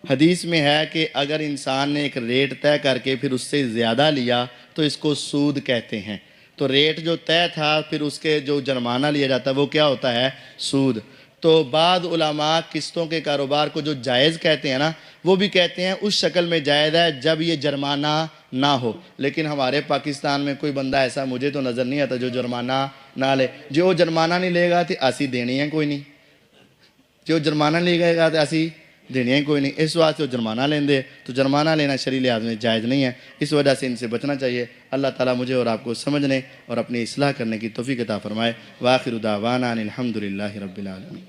حدیث میں ہے کہ اگر انسان نے ایک ریٹ طے کر کے پھر اس سے زیادہ لیا تو اس کو سود کہتے ہیں۔ تو ریٹ جو طے تھا پھر اس کے جو جرمانہ لیا جاتا ہے وہ کیا ہوتا ہے؟ سود۔ تو بعض علماء قسطوں کے کاروبار کو جو جائز کہتے ہیں نا، وہ بھی کہتے ہیں اس شکل میں جائز ہے جب یہ جرمانہ نہ ہو۔ لیکن ہمارے پاکستان میں کوئی بندہ ایسا مجھے تو نظر نہیں آتا جو جرمانہ نہ لے۔ جو جرمانہ نہیں لے گا تو اسی دینی ہے کوئی نہیں، جو جرمانہ لے گئے گا تو اسی دینی ہے کوئی نہیں، اس واسطے وہ جرمانہ لیں دے، تو جرمانہ لینا شرعی لحاظ میں جائز نہیں ہے، اس وجہ سے ان سے بچنا چاہیے۔ اللہ تعالیٰ مجھے اور آپ کو سمجھنے اور اپنی اصلاح کرنے کی توفیق عطا فرمائے۔ وآخر دعوانا ان الحمدللہ رب العالمین۔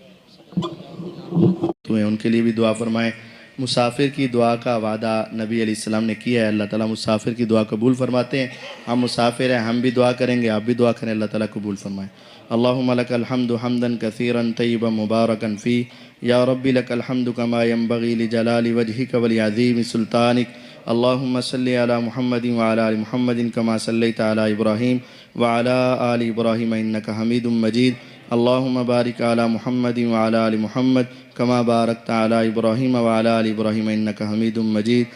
تو ان کے لیے بھی دعا فرمائیں۔ مسافر کی دعا کا وعدہ نبی علیہ السلام نے کیا ہے، اللہ تعالیٰ مسافر کی دعا قبول فرماتے ہیں۔ ہم مسافر ہیں، ہم بھی دعا کریں گے، آپ بھی دعا کریں، اللہ تعالیٰ قبول فرمائے۔ اللہم لک الحمد حمدا کثیرا طیبا مبارکا فی، یا ربی لک الحمد کما ینبغی لجلال وجہک ولعظیم سلطانک۔ اللہم صلی علی محمد وعلی آل محمد کما صلیت علی ابراہیم وعلی آل ابراہیم انک حمید مجید۔ اللہم بارک علی محمد وعلی آل محمد کما بارکت علی ابراہیم وعلی آل ابراہیم انک حمید مجید۔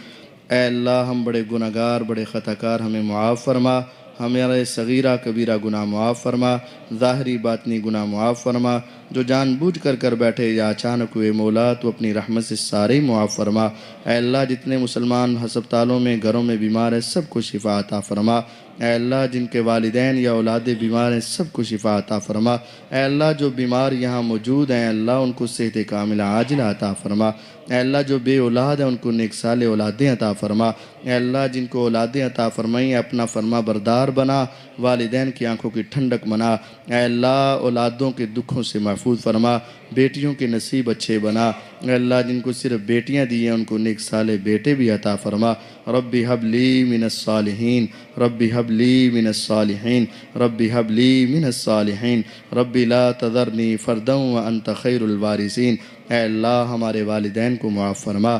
اے اللہ ہم بڑے گناہگار، بڑے خطا کار، ہمیں معاف فرما، ہمارے صغیرہ کبیرہ گناہ معاف فرما، ظاہری باطنی گناہ معاف فرما، جو جان بوجھ کر بیٹھے یا اچانک ہوئے مولا تو اپنی رحمت سے سارے معاف فرما۔ اے اللہ جتنے مسلمان ہسپتالوں میں گھروں میں بیمار ہیں سب کو شفا عطا فرما۔ اے اللہ جن کے والدین یا اولادیں بیمار ہیں سب کو شفا عطا فرما۔ اے اللہ جو بیمار یہاں موجود ہیں اللہ ان کو صحت کاملہ عاجلہ عطا فرما۔ اے اللہ جو بے اولاد ہیں ان کو نیک صالح اولادیں عطا فرما۔ اے اللہ جن کو اولادیں عطا فرمائی اپنا فرما بردار بنا، والدین کی آنکھوں کی ٹھنڈک بنا۔ اے اللہ اولادوں کے دکھوں سے محفوظ فرما، بیٹیوں کے نصیب اچھے بنا۔ اے اللہ جن کو صرف بیٹیاں دی ہیں ان کو نیک صالح بیٹے بھی عطا فرما۔ ربی حب لی من الصالحین، ربی حب لی من الصالحین، ربی حب لی من الصالحین، ربی لا تذرنی فردا وانت خیر الوارثین۔ اے اللہ ہمارے والدین کو معاف فرما،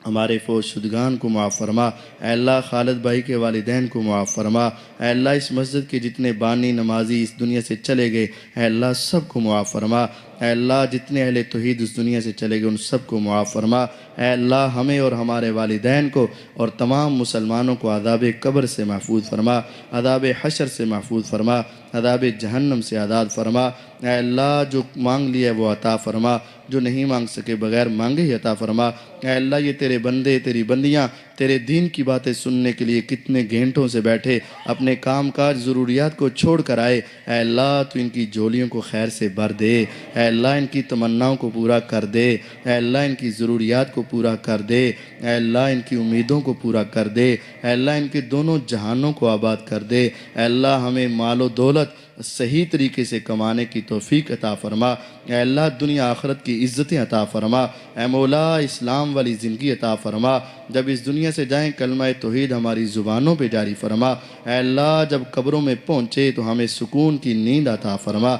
ہمارے فوت شدگان کو معاف فرما۔ اے اللہ خالد بھائی کے والدین کو معاف فرما۔ اے اللہ اس مسجد کے جتنے بانی نمازی اس دنیا سے چلے گئے اے اللہ سب کو معاف فرما۔ اے اللہ جتنے اہل توحید اس دنیا سے چلے گئے ان سب کو معاف فرما۔ اے اللہ ہمیں اور ہمارے والدین کو اور تمام مسلمانوں کو عذاب قبر سے محفوظ فرما، عذاب حشر سے محفوظ فرما، عذاب جہنم سے آزاد فرما۔ اے اللہ جو مانگ لیا ہے وہ عطا فرما، جو نہیں مانگ سکے بغیر مانگے ہی عطا فرما۔ اے اللہ یہ تیرے بندے تیری بندیاں تیرے دین کی باتیں سننے کے لیے کتنے گھنٹوں سے بیٹھے، اپنے کام کاج ضروریات کو چھوڑ کر آئے، اے اللہ تو ان کی جھولیوں کو خیر سے بھر دے، اے اللہ ان کی تمناؤں کو پورا کر دے، اے اللہ ان کی ضروریات کو پورا کر دے، اے اللہ ان کی امیدوں کو پورا کر دے، اے اللہ ان کے دونوں جہانوں کو آباد کر دے، اے اللہ ہمیں مال و دولت صحیح طریقے سے کمانے کی توفیق عطا فرما، اے اللہ دنیا آخرت کی عزتیں عطا فرما، اے مولا اسلام والی زندگی عطا فرما، جب اس دنیا سے جائیں کلمہ توحید ہماری زبانوں پہ جاری فرما، اے اللہ جب قبروں میں پہنچے تو ہمیں سکون کی نیند عطا فرما،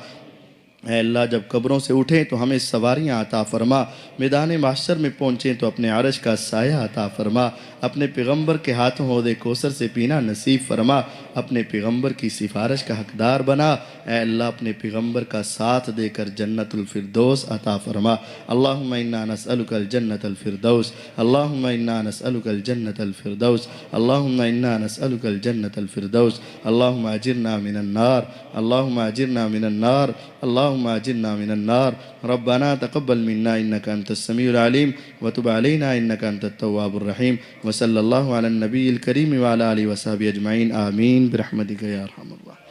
اے اللہ جب قبروں سے اٹھیں تو ہمیں سواریاں عطا فرما، میدان محشر میں پہنچیں تو اپنے عرش کا سایہ عطا فرما، اپنے پیغمبر کے ہاتھوں حوض کوثر سے پینا نصیب فرما، اپنے پیغمبر کی سفارش کا حقدار بنا، اے اللہ اپنے پیغمبر کا ساتھ دے کر جنت الفردوس عطا فرما۔ اللہم انا نسألک الجنت الفردوس، اللہم انا نسألک الجنت الفردوس، اللہم انا نسألک الجنت الفردوس، اللہم اجرنا من النار، اللہم اجرنا من النار، اللہم اجرنا من النار، ربنا تقبل منا انك انت السمیع العلیم وتب علینا انك انت التواب الرحیم، وصلی اللہ علی النبی الکریم وعلی آلہ وصحبہ اجمعین، آمین برحمتک یا ارحم الراحمین۔